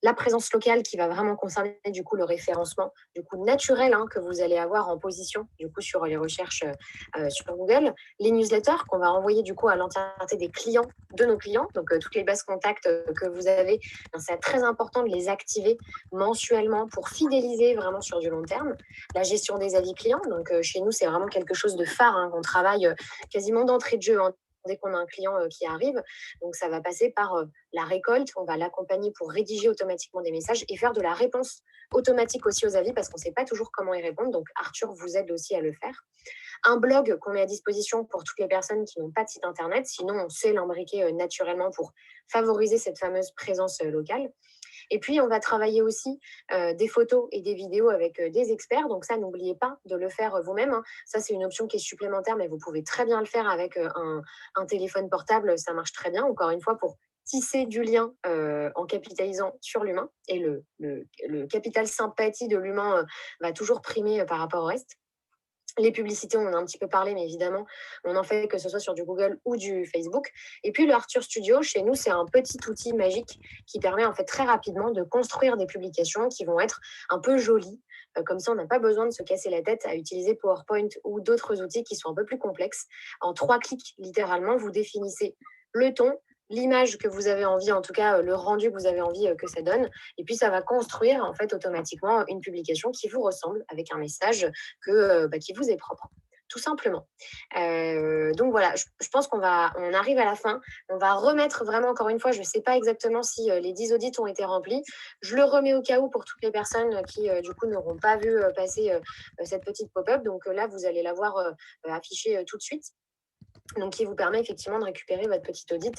La présence locale qui va vraiment concerner du coup le référencement du coup naturel que vous allez avoir en position du coup sur les recherches sur Google, les newsletters qu'on va envoyer du coup à l'entièreté des clients de nos clients, donc toutes les bases contacts que vous avez, c'est très important de les activer mensuellement pour fidéliser vraiment sur du long terme. La gestion des avis clients, donc chez nous c'est vraiment quelque chose de phare qu'on travaille quasiment d'entrée de jeu dès qu'on a un client qui arrive. Donc, ça va passer par la récolte. On va l'accompagner pour rédiger automatiquement des messages et faire de la réponse automatique aussi aux avis parce qu'on ne sait pas toujours comment y répondre. Donc, Arthur vous aide aussi à le faire. Un blog qu'on met à disposition pour toutes les personnes qui n'ont pas de site internet. Sinon, on sait l'embriquer naturellement pour favoriser cette fameuse présence locale. Et puis, on va travailler aussi des photos et des vidéos avec des experts. Donc ça, n'oubliez pas de le faire vous-même. Ça, c'est une option qui est supplémentaire, mais vous pouvez très bien le faire avec un téléphone portable. Ça marche très bien, encore une fois, pour tisser du lien en capitalisant sur l'humain. Et le capital sympathie de l'humain va toujours primer par rapport au reste. Les publicités, on en a un petit peu parlé, mais évidemment, on en fait que ce soit sur du Google ou du Facebook. Et puis, le Arthur Studio, chez nous, c'est un petit outil magique qui permet en fait très rapidement de construire des publications qui vont être un peu jolies. Comme ça, on n'a pas besoin de se casser la tête à utiliser PowerPoint ou d'autres outils qui sont un peu plus complexes. En 3 clics, littéralement, vous définissez le ton, l'image que vous avez envie, en tout cas le rendu que vous avez envie que ça donne. Et puis, ça va construire en fait automatiquement une publication qui vous ressemble avec un message qui vous est propre, tout simplement. Donc voilà, je pense on arrive à la fin. On va remettre vraiment, encore une fois, je ne sais pas exactement si les 10 audits ont été remplis. Je le remets au cas où pour toutes les personnes qui, du coup, n'auront pas vu passer cette petite pop-up. Donc là, vous allez la voir affichée tout de suite. Donc, qui vous permet effectivement de récupérer votre petit audit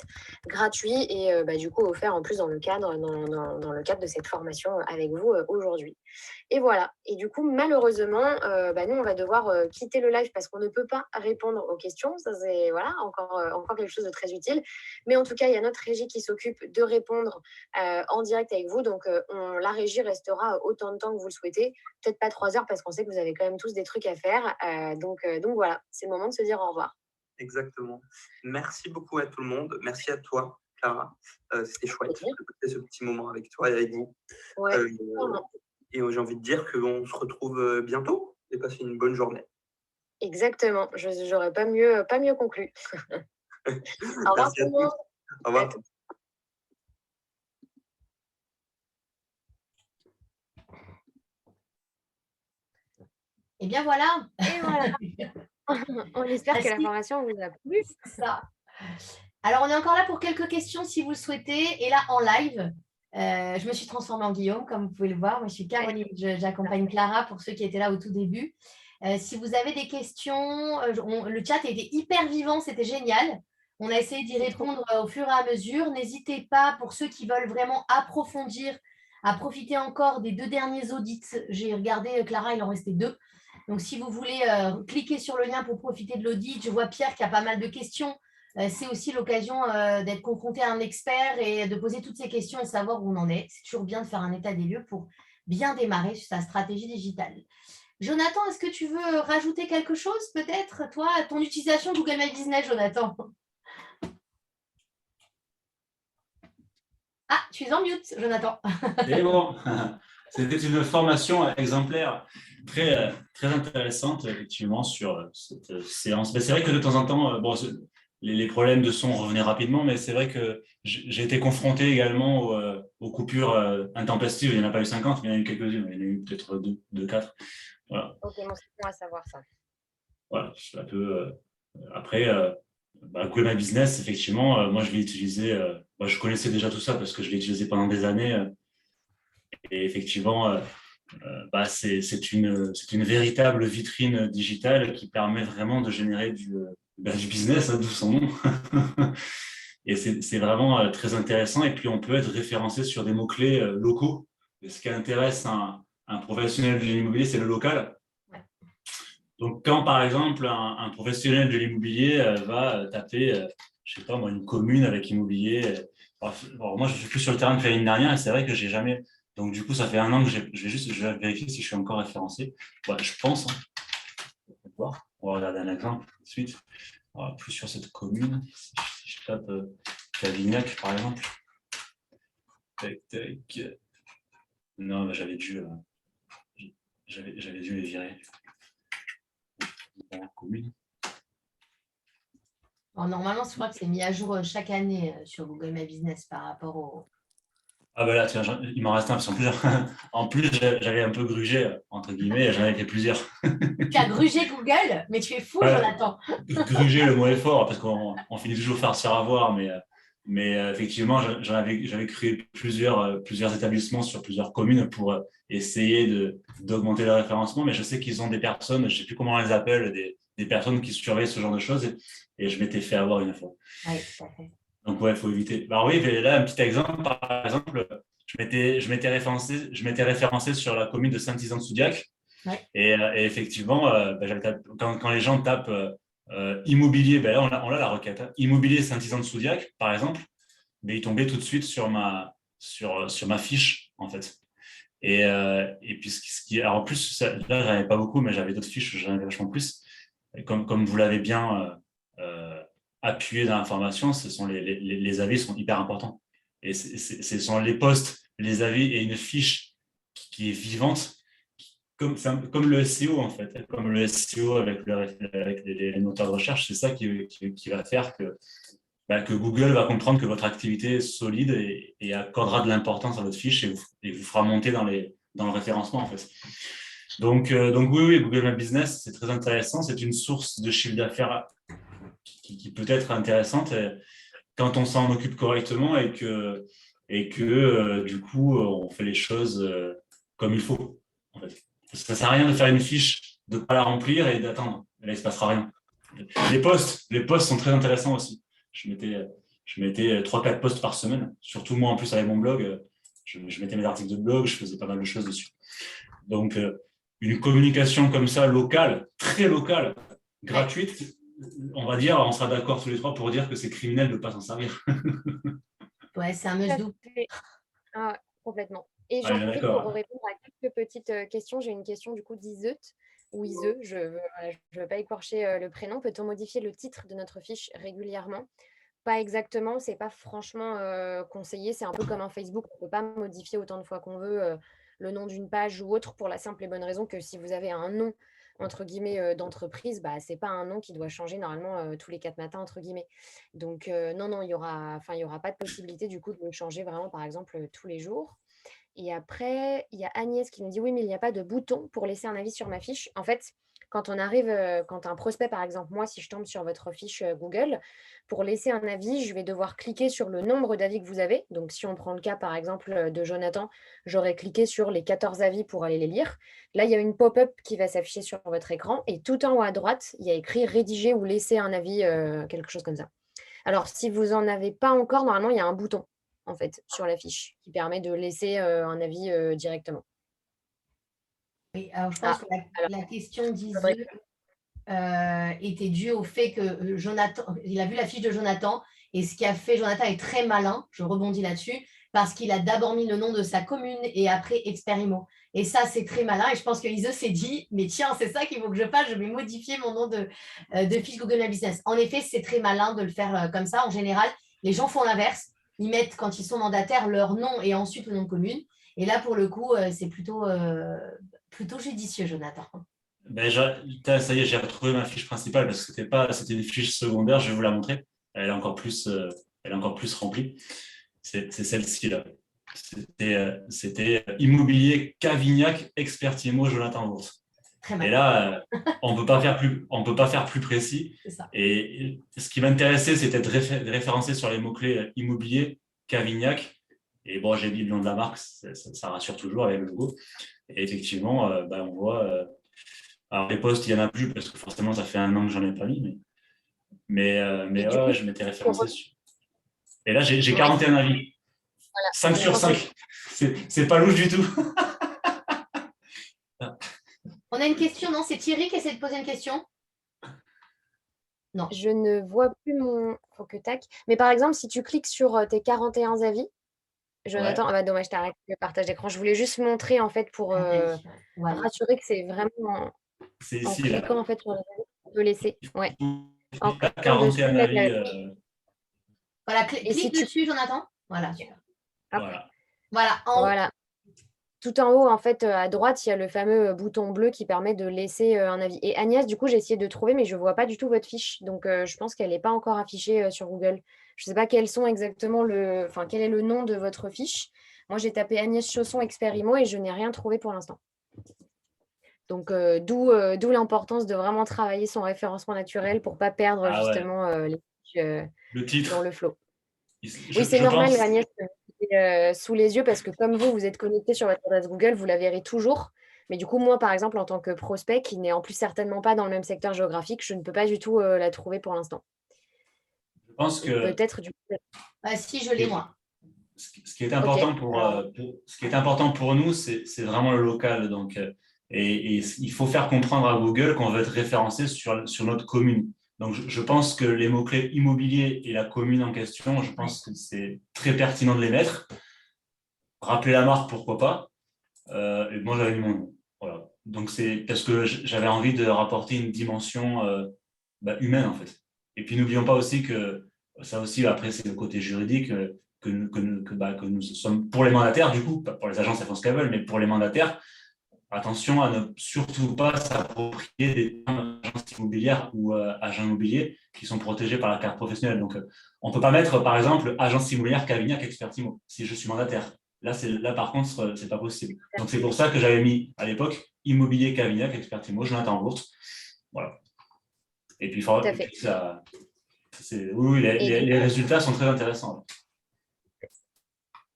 gratuit et du coup offert en plus dans le cadre de cette formation avec vous aujourd'hui. Et voilà. Et du coup, malheureusement, nous, on va devoir quitter le live parce qu'on ne peut pas répondre aux questions. Ça, c'est encore quelque chose de très utile. Mais en tout cas, il y a notre régie qui s'occupe de répondre en direct avec vous. Donc, la régie restera autant de temps que vous le souhaitez. Peut-être pas 3 heures parce qu'on sait que vous avez quand même tous des trucs à faire. Donc voilà, c'est le moment de se dire au revoir. Exactement. Merci beaucoup à tout le monde. Merci à toi, Clara. C'était chouette de passer ce petit moment avec toi et avec vous. Ouais, et j'ai envie de dire qu'on se retrouve bientôt et passer une bonne journée. Exactement. Je n'aurais pas mieux conclu. Au revoir tout le monde. Au revoir. Et bien voilà. Et voilà. On espère que la formation vous a plu. Ça. Alors, on est encore là pour quelques questions si vous le souhaitez. Et là, en live, je me suis transformée en Guillaume, comme vous pouvez le voir. Moi, je suis Caroline. J'accompagne Clara pour ceux qui étaient là au tout début. Si vous avez des questions, le chat était hyper vivant, c'était génial. On a essayé d'y répondre au fur et à mesure. N'hésitez pas, pour ceux qui veulent vraiment approfondir, à profiter encore des 2 derniers audits. J'ai regardé, Clara, il en restait 2. Donc, si vous voulez cliquer sur le lien pour profiter de l'audit, je vois Pierre qui a pas mal de questions. C'est aussi l'occasion d'être confronté à un expert et de poser toutes ces questions et savoir où on en est. C'est toujours bien de faire un état des lieux pour bien démarrer sur sa stratégie digitale. Jonathan, est-ce que tu veux rajouter quelque chose peut-être, toi, ton utilisation de Google My Business, Jonathan? Ah, tu es en mute, Jonathan. Et bon, c'était une formation exemplaire. très intéressante, effectivement, sur cette séance. Mais c'est vrai que de temps en temps, bon, les problèmes de son revenaient rapidement, mais c'est vrai que j'ai été confronté également aux coupures intempestives. Il n'y en a pas eu 50, mais il y en a eu quelques-unes. Il y en a eu peut-être 2, 4. Voilà. Ok, bon, c'est bon à savoir ça. Voilà, un peu, après, Google My Business, effectivement, moi, je l'ai utilisé. Moi, je connaissais déjà tout ça parce que je l'ai utilisé pendant des années. Et effectivement, c'est une véritable vitrine digitale qui permet vraiment de générer du business, hein, d'où son nom. Et c'est vraiment très intéressant. Et puis, on peut être référencé sur des mots-clés locaux. Et ce qui intéresse un professionnel de l'immobilier, c'est le local. Donc, quand, par exemple, un professionnel de l'immobilier va taper, je sais pas moi, une commune avec immobilier. Bon, moi, je suis plus sur le terrain depuis l'année dernière et c'est vrai que j'ai jamais. Donc, du coup, ça fait 1 an que je vais vérifier si je suis encore référencé. Ouais, je pense. Hein. On va voir. On va regarder un exemple tout de suite. Alors, plus sur cette commune. Si je tape Cavignac, par exemple. Tac, tac. Non, j'avais dû les virer. Dans la commune. Alors, normalement, je crois que c'est mis à jour chaque année sur Google My Business par rapport au. Ah ben là, tiens, il m'en reste un, parce qu'en plus, en plus j'avais un peu grugé, entre guillemets, et j'en avais fait plusieurs. Tu as grugé Google, mais tu es fou, Ouais. Jonathan. Gruger, le mot est fort, parce qu'on finit toujours par se faire avoir, mais effectivement, j'avais créé plusieurs établissements sur plusieurs communes pour essayer d'augmenter le référencement, mais je sais qu'ils ont des personnes, je ne sais plus comment on les appelle, des personnes qui surveillent ce genre de choses, et je m'étais fait avoir une fois. Oui, tout à fait. Donc, ouais, il faut éviter. Alors oui, là, un petit exemple, par exemple, je m'étais référencé sur la commune de Saint-Ysan-de-Soudiac. Ouais. Et effectivement, quand les gens tapent immobilier, là, on a la requête. Hein, immobilier Saint-Ysan-de-Soudiac, par exemple, mais il tombait tout de suite sur ma fiche, en fait. Et puis, alors en plus, là, j'en avais pas beaucoup, mais j'avais d'autres fiches, j'en avais vachement plus. Et comme vous l'avez bien appuyé dans l'information, les avis sont hyper importants. Et ce sont les posts, les avis et une fiche qui est vivante, comme le SEO en fait, comme le SEO avec les moteurs de recherche, c'est ça qui va faire que Google va comprendre que votre activité est solide et accordera de l'importance à votre fiche et vous fera monter dans le référencement en fait. Donc oui, Google My Business, c'est très intéressant. C'est une source de chiffre d'affaires qui peut être intéressante quand on s'en occupe correctement et que du coup, on fait les choses comme il faut. En fait. Ça ne sert à rien de faire une fiche, de ne pas la remplir et d'attendre. Là, il ne se passera rien. Les posts sont très intéressants aussi. Je mettais 3-4 posts par semaine. Surtout moi, en plus, avec mon blog, je mettais mes articles de blog, je faisais pas mal de choses dessus. Donc, une communication comme ça, locale, très locale, gratuite, on va dire, on sera d'accord tous les trois pour dire que c'est criminel de ne pas s'en servir. Ouais, c'est un must-do. Ah, complètement. Et j'en profite pour répondre à quelques petites questions. J'ai une question du coup d'Iseut ou Iseux, je ne veux pas écorcher le prénom. Peut-on modifier le titre de notre fiche régulièrement? Pas exactement, c'est pas franchement conseillé. C'est un peu comme un Facebook, on ne peut pas modifier autant de fois qu'on veut le nom d'une page ou autre pour la simple et bonne raison que si vous avez un nom entre guillemets d'entreprise, c'est pas un nom qui doit changer normalement tous les 4 matins entre guillemets. Donc non, il y aura pas de possibilité du coup de le changer vraiment par exemple tous les jours. Et après, il y a Agnès qui nous dit oui, mais il n'y a pas de bouton pour laisser un avis sur ma fiche. En fait, quand on arrive, quand un prospect, par exemple, moi, si je tombe sur votre fiche Google, pour laisser un avis, je vais devoir cliquer sur le nombre d'avis que vous avez. Donc, si on prend le cas, par exemple, de Jonathan, j'aurais cliqué sur les 14 avis pour aller les lire. Là, il y a une pop-up qui va s'afficher sur votre écran et tout en haut à droite, il y a écrit rédiger ou laisser un avis, quelque chose comme ça. Alors, si vous n'en avez pas encore, normalement, il y a un bouton en fait, sur la fiche, qui permet de laisser un avis directement. Oui, alors je pense que la question d'Iseux était due au fait que Jonathan, il a vu la fiche de Jonathan, et ce qui a fait Jonathan est très malin, je rebondis là-dessus, parce qu'il a d'abord mis le nom de sa commune et après Experimo. Et ça, c'est très malin. Et je pense que Iseux s'est dit, mais tiens, c'est ça qu'il faut que je fasse, je vais modifier mon nom de fiche Google My Business. En effet, c'est très malin de le faire comme ça. En général, les gens font l'inverse. Ils mettent, quand ils sont mandataires, leur nom et ensuite le nom de commune. Et là, pour le coup, c'est plutôt Plutôt judicieux, Jonathan. Ben, ça y est, j'ai retrouvé ma fiche principale parce que c'était une fiche secondaire. Je vais vous la montrer. Elle est encore plus remplie. C'est celle-ci là. C'était immobilier Cavignac, expert IMO, Jonathan Bourse. Très Et mal. là, on peut pas faire plus précis. C'est ça. Et ce qui m'intéressait, c'était de référencer sur les mots-clés immobilier, Cavignac. Et bon, j'ai mis le nom de la marque, ça rassure toujours avec le logo. Et effectivement, on voit. Alors, les posts, il n'y en a plus parce que forcément, ça fait un an que j'en ai pas mis. Mais du ouais, coup, je m'étais référencé dessus. Et là, j'ai 41 avis. Voilà. 5 sur 5. C'est pas louche du tout. On a une question, non? C'est Thierry qui essaie de poser une question. Non. Je ne vois plus mon. Faut que tac. Mais par exemple, si tu cliques sur tes 41 avis, Jonathan, Ouais. ah bah dommage, t'as arrêté le partage d'écran. Je voulais juste montrer en fait pour Voilà. rassurer que c'est vraiment C'est en ici, cliquant là. en fait sur les avis qu'on peut laisser. Ouais. En Il y a cliquant dessus, 41 là, avis. Voilà, Et si clique tu- dessus, Jonathan. Voilà, super. Voilà. Voilà, en haut. Voilà. Tout en haut, en fait, à droite, il y a le fameux bouton bleu qui permet de laisser un avis. Et Agnès, du coup, j'ai essayé de trouver, mais je ne vois pas du tout votre fiche. Donc, je pense qu'elle n'est pas encore affichée sur Google. Je ne sais pas quels sont exactement quel est le nom de votre fiche. Moi, j'ai tapé Agnès Chausson Expert IMO et je n'ai rien trouvé pour l'instant. Donc, d'où l'importance de vraiment travailler son référencement naturel pour ne pas perdre Ah ouais. justement les fiches Le dans titre, le flow. Oui, c'est je normal, pense. Agnès, sous les yeux parce que comme vous êtes connecté sur votre adresse Google, vous la verrez toujours. Mais du coup, moi, par exemple, en tant que prospect, qui n'est en plus certainement pas dans le même secteur géographique, je ne peux pas du tout la trouver pour l'instant. Je pense Et que peut-être du coup. Si, je l'ai, moi. ce qui est Ok. important Alors, ce qui est important pour nous, c'est vraiment le local. Donc, et il faut faire comprendre à Google qu'on veut être référencé sur notre commune. Donc, je pense que les mots-clés immobilier et la commune en question, je pense que c'est très pertinent de les mettre. Rappeler la marque, pourquoi pas. Et moi, j'avais mis mon nom. Voilà. Donc, c'est parce que j'avais envie de rapporter une dimension humaine, en fait. Et puis, n'oublions pas aussi que ça aussi, après, c'est le côté juridique que nous sommes pour les mandataires, du coup, pas pour les agences, elles font ce qu'elles veulent, mais pour les mandataires, attention à ne surtout pas s'approprier des agences immobilières ou agents immobiliers qui sont protégés par la carte professionnelle. Donc, on ne peut pas mettre, par exemple, agence immobilière Cavignac Expert Immo si je suis mandataire. Là, par contre, c'est pas possible. Donc, c'est pour ça que j'avais mis à l'époque immobilier Cavignac Expert Immo, Jonathan Bourse. Voilà. Et puis, tout à fait. oui, Et les résultats sont très intéressants.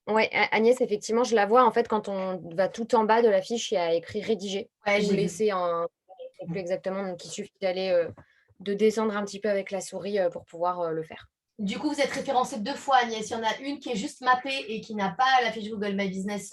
ouais, Agnès, effectivement, je la vois. En fait, quand on va tout en bas de la fiche, il y a écrit rédiger Ouais, ou j'ai vu. laisser un. Je ne sais plus exactement. Donc, il suffit de descendre un petit peu avec la souris pour pouvoir le faire. Du coup, vous êtes référencé 2 fois, Agnès. Il y en a une qui est juste mappée et qui n'a pas la fiche Google My Business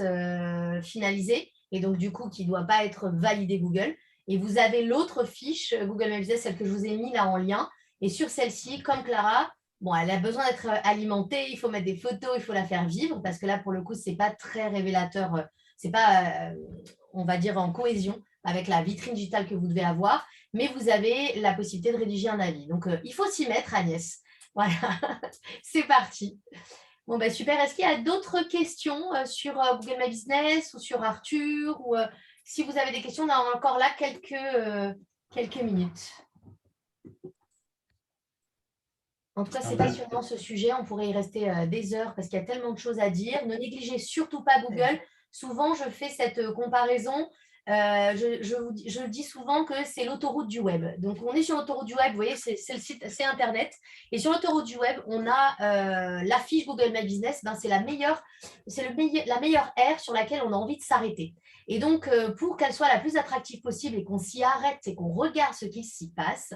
finalisée et donc du coup qui ne doit pas être validée Google. Et vous avez l'autre fiche Google My Business, celle que je vous ai mis là en lien. Et sur celle-ci, comme Clara, bon, elle a besoin d'être alimentée. Il faut mettre des photos, il faut la faire vivre parce que là, pour le coup, c'est pas très révélateur. C'est pas, on va dire, en cohésion avec la vitrine digitale que vous devez avoir. Mais vous avez la possibilité de rédiger un avis. Donc, il faut s'y mettre, Agnès. Voilà, c'est parti. Bon, ben super. Est-ce qu'il y a d'autres questions sur Google My Business ou sur Arthur ou si vous avez des questions, on a encore là quelques minutes. En tout cas, c'est passionnant ce sujet. On pourrait y rester des heures parce qu'il y a tellement de choses à dire. Ne négligez surtout pas Google. Souvent, je fais cette comparaison. Je dis souvent que c'est l'autoroute du web. Donc, on est sur l'autoroute du web, vous voyez, c'est le site, c'est Internet. Et sur l'autoroute du web, on a la fiche Google My Business. C'est la meilleure aire sur laquelle on a envie de s'arrêter. Et donc, pour qu'elle soit la plus attractive possible et qu'on s'y arrête et qu'on regarde ce qui s'y passe,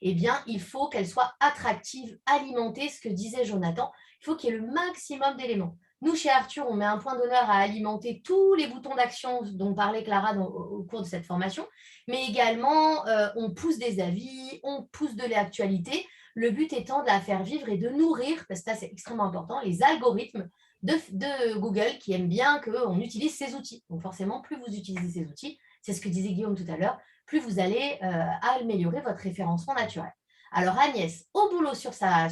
eh bien, il faut qu'elle soit attractive, alimentée, ce que disait Jonathan. Il faut qu'il y ait le maximum d'éléments. Nous, chez Arthur, on met un point d'honneur à alimenter tous les boutons d'action dont parlait Clara au cours de cette formation, mais également, on pousse des avis, on pousse de l'actualité, le but étant de la faire vivre et de nourrir, parce que ça, c'est extrêmement important, les algorithmes de Google qui aiment bien qu'on utilise ces outils. Donc forcément, plus vous utilisez ces outils, c'est ce que disait Guillaume tout à l'heure, plus vous allez améliorer votre référencement naturel. Alors Agnès, au boulot sur sa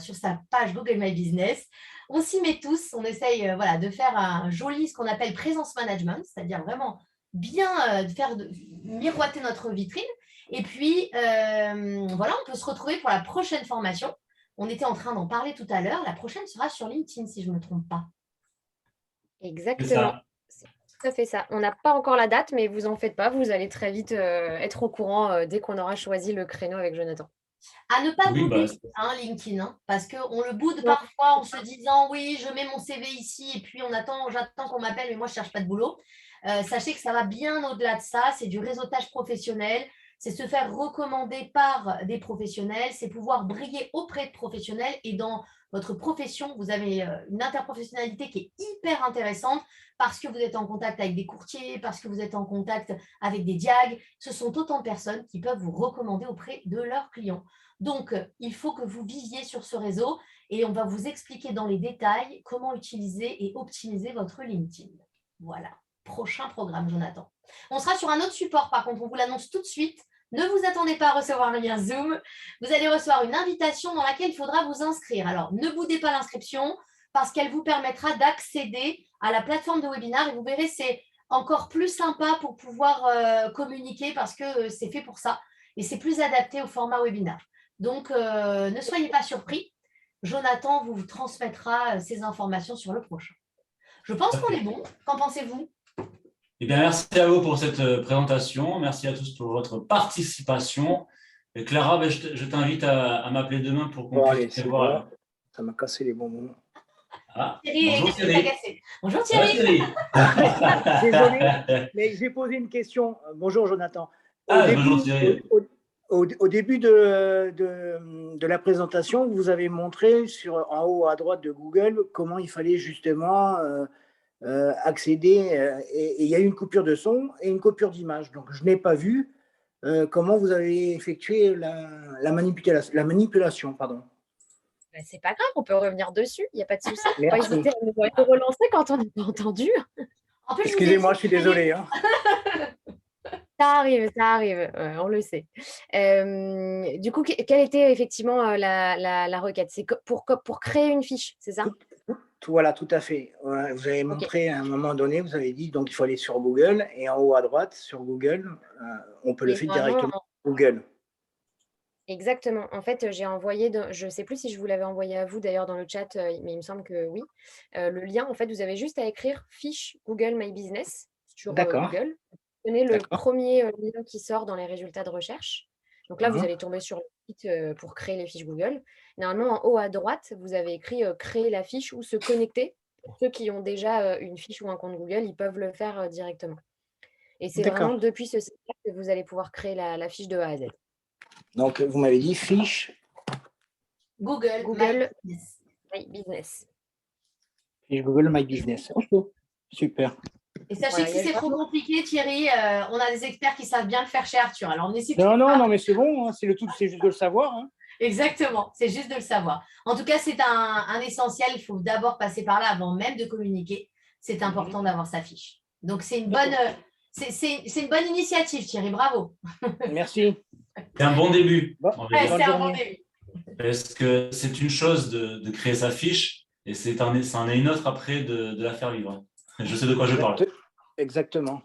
page Google My Business, on s'y met tous, on essaye de faire un joli, ce qu'on appelle présence management, c'est-à-dire vraiment bien miroiter notre vitrine. Et puis, voilà, on peut se retrouver pour la prochaine formation. On était en train d'en parler tout à l'heure. La prochaine sera sur LinkedIn, si je ne me trompe pas. Exactement. C'est tout à fait ça. On n'a pas encore la date, mais vous en faites pas. Vous allez très vite être au courant dès qu'on aura choisi le créneau avec Jonathan. À ne pas Oui, bouder bah, LinkedIn, hein, parce qu'on le boude parfois en se disant oui, je mets mon CV ici et puis j'attends qu'on m'appelle, mais moi je ne cherche pas de boulot. Sachez que ça va bien au-delà de ça, c'est du réseautage professionnel, c'est se faire recommander par des professionnels, c'est pouvoir briller auprès de professionnels et dans votre profession, vous avez une interprofessionnalité qui est hyper intéressante parce que vous êtes en contact avec des courtiers, parce que vous êtes en contact avec des diags. Ce sont autant de personnes qui peuvent vous recommander auprès de leurs clients. Donc, il faut que vous viviez sur ce réseau et on va vous expliquer dans les détails comment utiliser et optimiser votre LinkedIn. Voilà, prochain programme, Jonathan. On sera sur un autre support, par contre, on vous l'annonce tout de suite. Ne vous attendez pas à recevoir le lien Zoom. Vous allez recevoir une invitation dans laquelle il faudra vous inscrire. Alors, ne boudez pas l'inscription parce qu'elle vous permettra d'accéder à la plateforme de webinaire et vous verrez, c'est encore plus sympa pour pouvoir communiquer parce que c'est fait pour ça et c'est plus adapté au format webinaire. Donc, ne soyez pas surpris. Jonathan vous transmettra ces informations sur le prochain. Je pense qu'on est bon. Qu'en pensez-vous? eh bien, merci à vous pour cette présentation. Merci à tous pour votre participation. Et Clara, ben, je t'invite à m'appeler demain pour qu'on puisse prévoir. Bon. Ça m'a cassé les bonbons. Ah, Thierry, bonjour Thierry. Bonjour Ça va, Thierry. Désolé, mais j'ai posé une question. Bonjour Jonathan. Bonjour Thierry. Au début de la présentation, vous avez montré en haut à droite de Google comment il fallait justement accéder. Et il y a eu une coupure de son et une coupure d'image. Donc, je n'ai pas vu comment vous avez effectué la manipulation. Pardon. Ben, c'est pas grave, on peut revenir dessus, il n'y a pas de souci. Faut pas Merci. hésiter à nous relancer quand on n'a pas entendu. En plus, Excusez-moi, je suis désolé. Hein. Ça arrive, on le sait. Du coup, quelle était effectivement la requête? C'est pour créer une fiche, c'est ça? Voilà, tout à fait. Ouais, vous avez montré à un moment donné, vous avez dit donc il faut aller sur Google et en haut à droite sur Google, on peut le faire directement sur Google. Exactement. En fait, j'ai envoyé, je ne sais plus si je vous l'avais envoyé à vous d'ailleurs dans le chat, mais il me semble que oui. Le lien, en fait, vous avez juste à écrire fiche Google My Business sur Google. Vous prenez le premier lien qui sort dans les résultats de recherche. Donc là, vous allez tomber sur le site pour créer les fiches Google. Normalement, en haut à droite, vous avez écrit créer la fiche ou se connecter. Pour ceux qui ont déjà une fiche ou un compte Google, ils peuvent le faire directement. Et c'est vraiment depuis ce site que vous allez pouvoir créer la fiche de A à Z. Donc, vous m'avez dit fiche Google My Business. Fiche Google My Business. Okay. Super. Et sachez que si c'est trop compliqué, Thierry, on a des experts qui savent bien le faire chez Arthur. Alors, n'hésitez pas. Non, mais c'est bon. Hein, c'est juste de le savoir. Hein. Exactement, c'est juste de le savoir. En tout cas, c'est un essentiel. Il faut d'abord passer par là avant même de communiquer. C'est important d'avoir sa fiche. Donc, c'est une bonne initiative, Thierry. Bravo. Merci. C'est un bon début. C'est un bon début. Parce que c'est une chose de créer sa fiche et c'en est une autre après de la faire vivre. Je sais de quoi je parle. Exactement.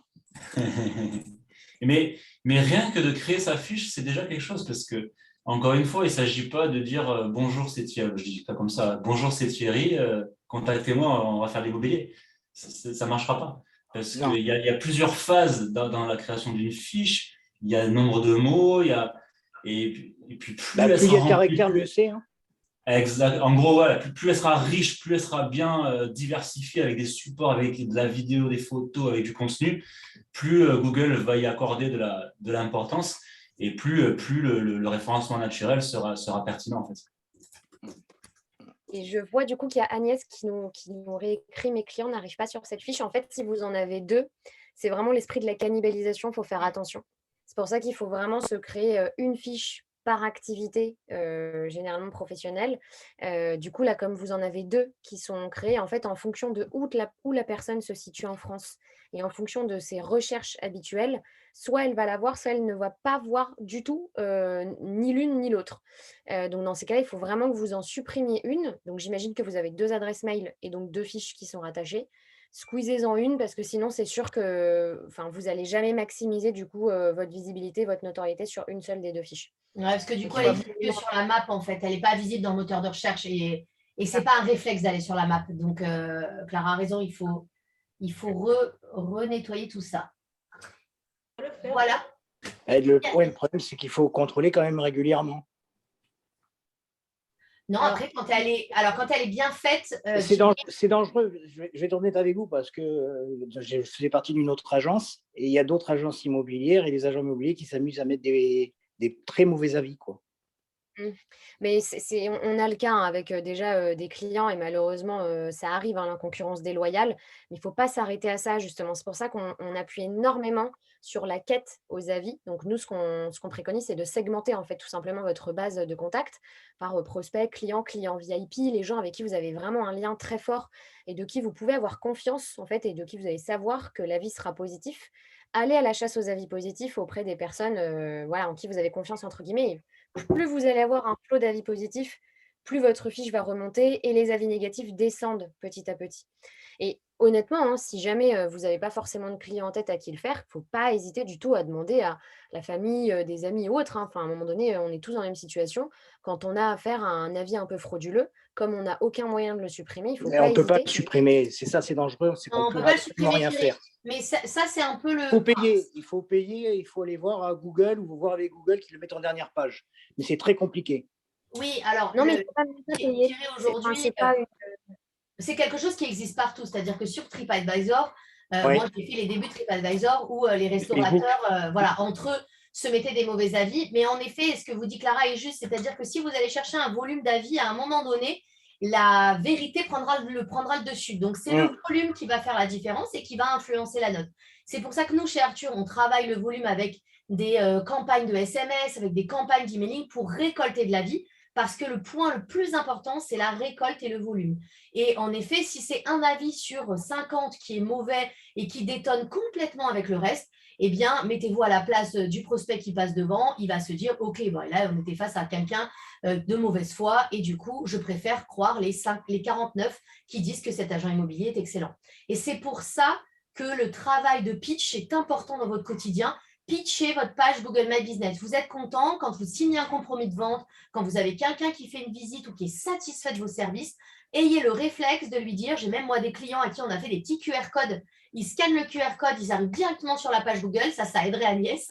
mais rien que de créer sa fiche, c'est déjà quelque chose parce que, encore une fois, il ne s'agit pas de dire bonjour, c'est Thierry. Je dis pas comme ça. Bonjour, c'est Thierry. Contactez-moi, on va faire l'immobilier. Ça ne marchera pas. Parce qu'il y a plusieurs phases dans la création d'une fiche. Il y a le nombre de mots, et puis plus il y a de caractères, mieux c'est. Hein. Exact. En gros, voilà, plus elle sera riche, plus elle sera bien diversifiée avec des supports, avec de la vidéo, des photos, avec du contenu, plus Google va y accorder de l'importance et plus le référencement naturel sera pertinent en fait. Et je vois du coup qu'il y a Agnès qui nous réécrit: mes clients n'arrivent pas sur cette fiche. En fait, si vous en avez deux, c'est vraiment l'esprit de la cannibalisation, il faut faire attention. C'est pour ça qu'il faut vraiment se créer une fiche par activité, généralement professionnelle. Du coup, là, comme vous en avez deux qui sont créés, en fait, en fonction de où la personne se situe en France et en fonction de ses recherches habituelles, soit elle va la voir, soit elle ne va pas voir du tout ni l'une ni l'autre. Donc, dans ces cas-là, il faut vraiment que vous en supprimiez une. Donc, j'imagine que vous avez deux adresses mail et donc deux fiches qui sont rattachées. squeezez-en une parce que sinon, c'est sûr que vous n'allez jamais maximiser du coup votre visibilité, votre notoriété sur une seule des deux fiches. Ouais, parce que du coup, Donc, elle est visible que sur la map, en fait. Elle n'est pas visible dans le moteur de recherche et ce n'est pas un réflexe d'aller sur la map. Donc, Clara a raison, il faut renettoyer tout ça. Voilà. Le problème, c'est qu'il faut contrôler quand même régulièrement. Non, après, quand elle est bien faite… c'est dangereux. Je vais être honnête avec vous parce que je faisais partie d'une autre agence et il y a d'autres agences immobilières et les agents immobiliers qui s'amusent à mettre des très mauvais avis, quoi. Mais on a le cas avec déjà des clients et malheureusement, ça arrive, la concurrence déloyale. Mais il ne faut pas s'arrêter à ça, justement. C'est pour ça qu'on appuie énormément sur la quête aux avis. Donc, nous, ce qu'on préconise, c'est de segmenter, en fait, tout simplement votre base de contact par prospects, clients VIP, les gens avec qui vous avez vraiment un lien très fort et de qui vous pouvez avoir confiance, en fait, et de qui vous allez savoir que l'avis sera positif. Allez à la chasse aux avis positifs auprès des personnes en qui vous avez confiance, entre guillemets. Plus vous allez avoir un flot d'avis positifs, plus votre fiche va remonter et les avis négatifs descendent petit à petit. Et honnêtement, si jamais vous n'avez pas forcément de client en tête à qui le faire, il ne faut pas hésiter du tout à demander à la famille, des amis ou autres. Enfin, à un moment donné, on est tous dans la même situation. Quand on a affaire à un avis un peu frauduleux, comme on n'a aucun moyen de le supprimer, il ne faut pas hésiter. On ne peut pas le supprimer. C'est ça, c'est dangereux. On ne peut pas le supprimer, rien faire. Mais ça, c'est un peu le… Il faut payer, il faut aller voir à Google ou voir avec Google qui le mettent en dernière page. Mais c'est très compliqué. Oui, alors, non, mais il ne faut pas payer. Aujourd'hui, c'est quelque chose qui existe partout. C'est-à-dire que sur TripAdvisor, moi, j'ai fait les débuts de TripAdvisor où les restaurateurs, entre eux, se mettaient des mauvais avis. Mais en effet, ce que vous dit Clara est juste. C'est-à-dire que si vous allez chercher un volume d'avis à un moment donné, la vérité prendra le dessus. Donc, c'est le volume qui va faire la différence et qui va influencer la note. C'est pour ça que nous, chez Arthur, on travaille le volume avec des campagnes de SMS, avec des campagnes d'emailing pour récolter de l'avis. Parce que le point le plus important, c'est la récolte et le volume. Et en effet, si c'est un avis sur 50 qui est mauvais et qui détonne complètement avec le reste, eh bien, mettez-vous à la place du prospect qui passe devant. Il va se dire, OK, là, on était face à quelqu'un de mauvaise foi et du coup, je préfère croire les 49 qui disent que cet agent immobilier est excellent. Et c'est pour ça que le travail de pitch est important dans votre quotidien. Pitchez votre page Google My Business. Vous êtes content quand vous signez un compromis de vente, quand vous avez quelqu'un qui fait une visite ou qui est satisfait de vos services, ayez le réflexe de lui dire, j'ai même moi des clients à qui on a fait des petits QR codes, ils scannent le QR code, ils arrivent directement sur la page Google, ça aiderait Agnès,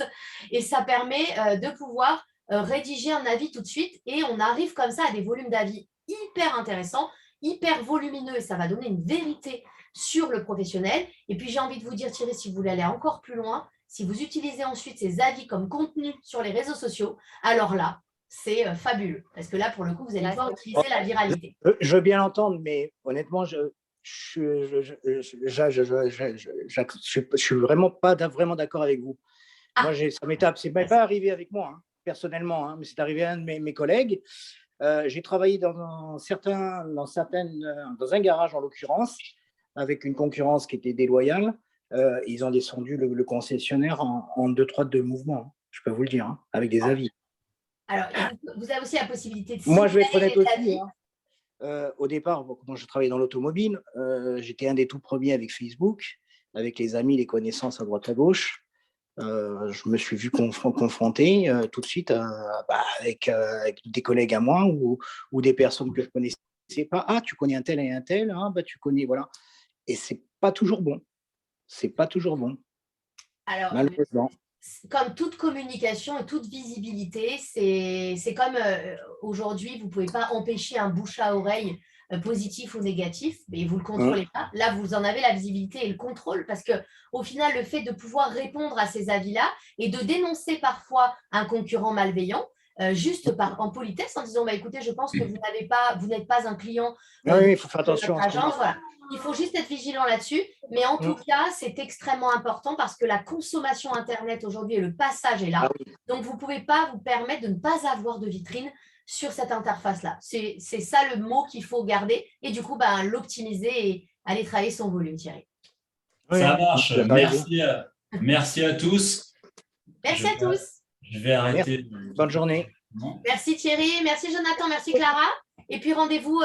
et ça permet de pouvoir rédiger un avis tout de suite, et on arrive comme ça à des volumes d'avis hyper intéressants, hyper volumineux, et ça va donner une vérité sur le professionnel. Et puis j'ai envie de vous dire, Thierry, si vous voulez aller encore plus loin, si vous utilisez ensuite ces avis comme contenu sur les réseaux sociaux, alors là, c'est fabuleux. Parce que là, pour le coup, vous allez pouvoir utiliser la viralité. Je veux bien l'entendre, mais honnêtement, je suis vraiment pas vraiment d'accord avec vous. Moi, c'est même pas arrivé avec moi, personnellement, mais c'est arrivé à un de mes collègues. J'ai travaillé dans un garage, en l'occurrence, avec une concurrence qui était déloyale. Ils ont descendu le concessionnaire en 2-3 mouvements, je peux vous le dire, avec des avis. Alors, vous avez aussi la possibilité de… Moi, je vais être honnête aussi. Au départ, quand je travaillais dans l'automobile, j'étais un des tout premiers avec Facebook, avec les amis, les connaissances à droite à gauche. Je me suis vu confronté tout de suite avec des collègues à moi ou des personnes que je ne connaissais pas. Ah, tu connais un tel et un tel, tu connais, voilà. Et ce n'est pas toujours bon. C'est pas toujours bon. Alors, malheureusement. Comme toute communication et toute visibilité, c'est comme aujourd'hui, vous ne pouvez pas empêcher un bouche à oreille positif ou négatif, mais vous ne le contrôlez pas. Là, vous en avez la visibilité et le contrôle parce qu'au final, le fait de pouvoir répondre à ces avis-là et de dénoncer parfois un concurrent malveillant, juste en politesse, en disant écoutez, je pense que vous n'êtes pas un client il faut faire attention à agence, voilà. Il faut juste être vigilant là-dessus, mais en tout cas, c'est extrêmement important parce que la consommation Internet aujourd'hui et le passage est là. Donc, vous ne pouvez pas vous permettre de ne pas avoir de vitrine sur cette interface-là. C'est ça le mot qu'il faut garder et du coup, l'optimiser et aller travailler son volume, Thierry. Ça marche. Merci à tous. Merci à tous. Je vais arrêter. Bonne journée. Merci Thierry, merci Jonathan, merci Clara. Et puis rendez-vous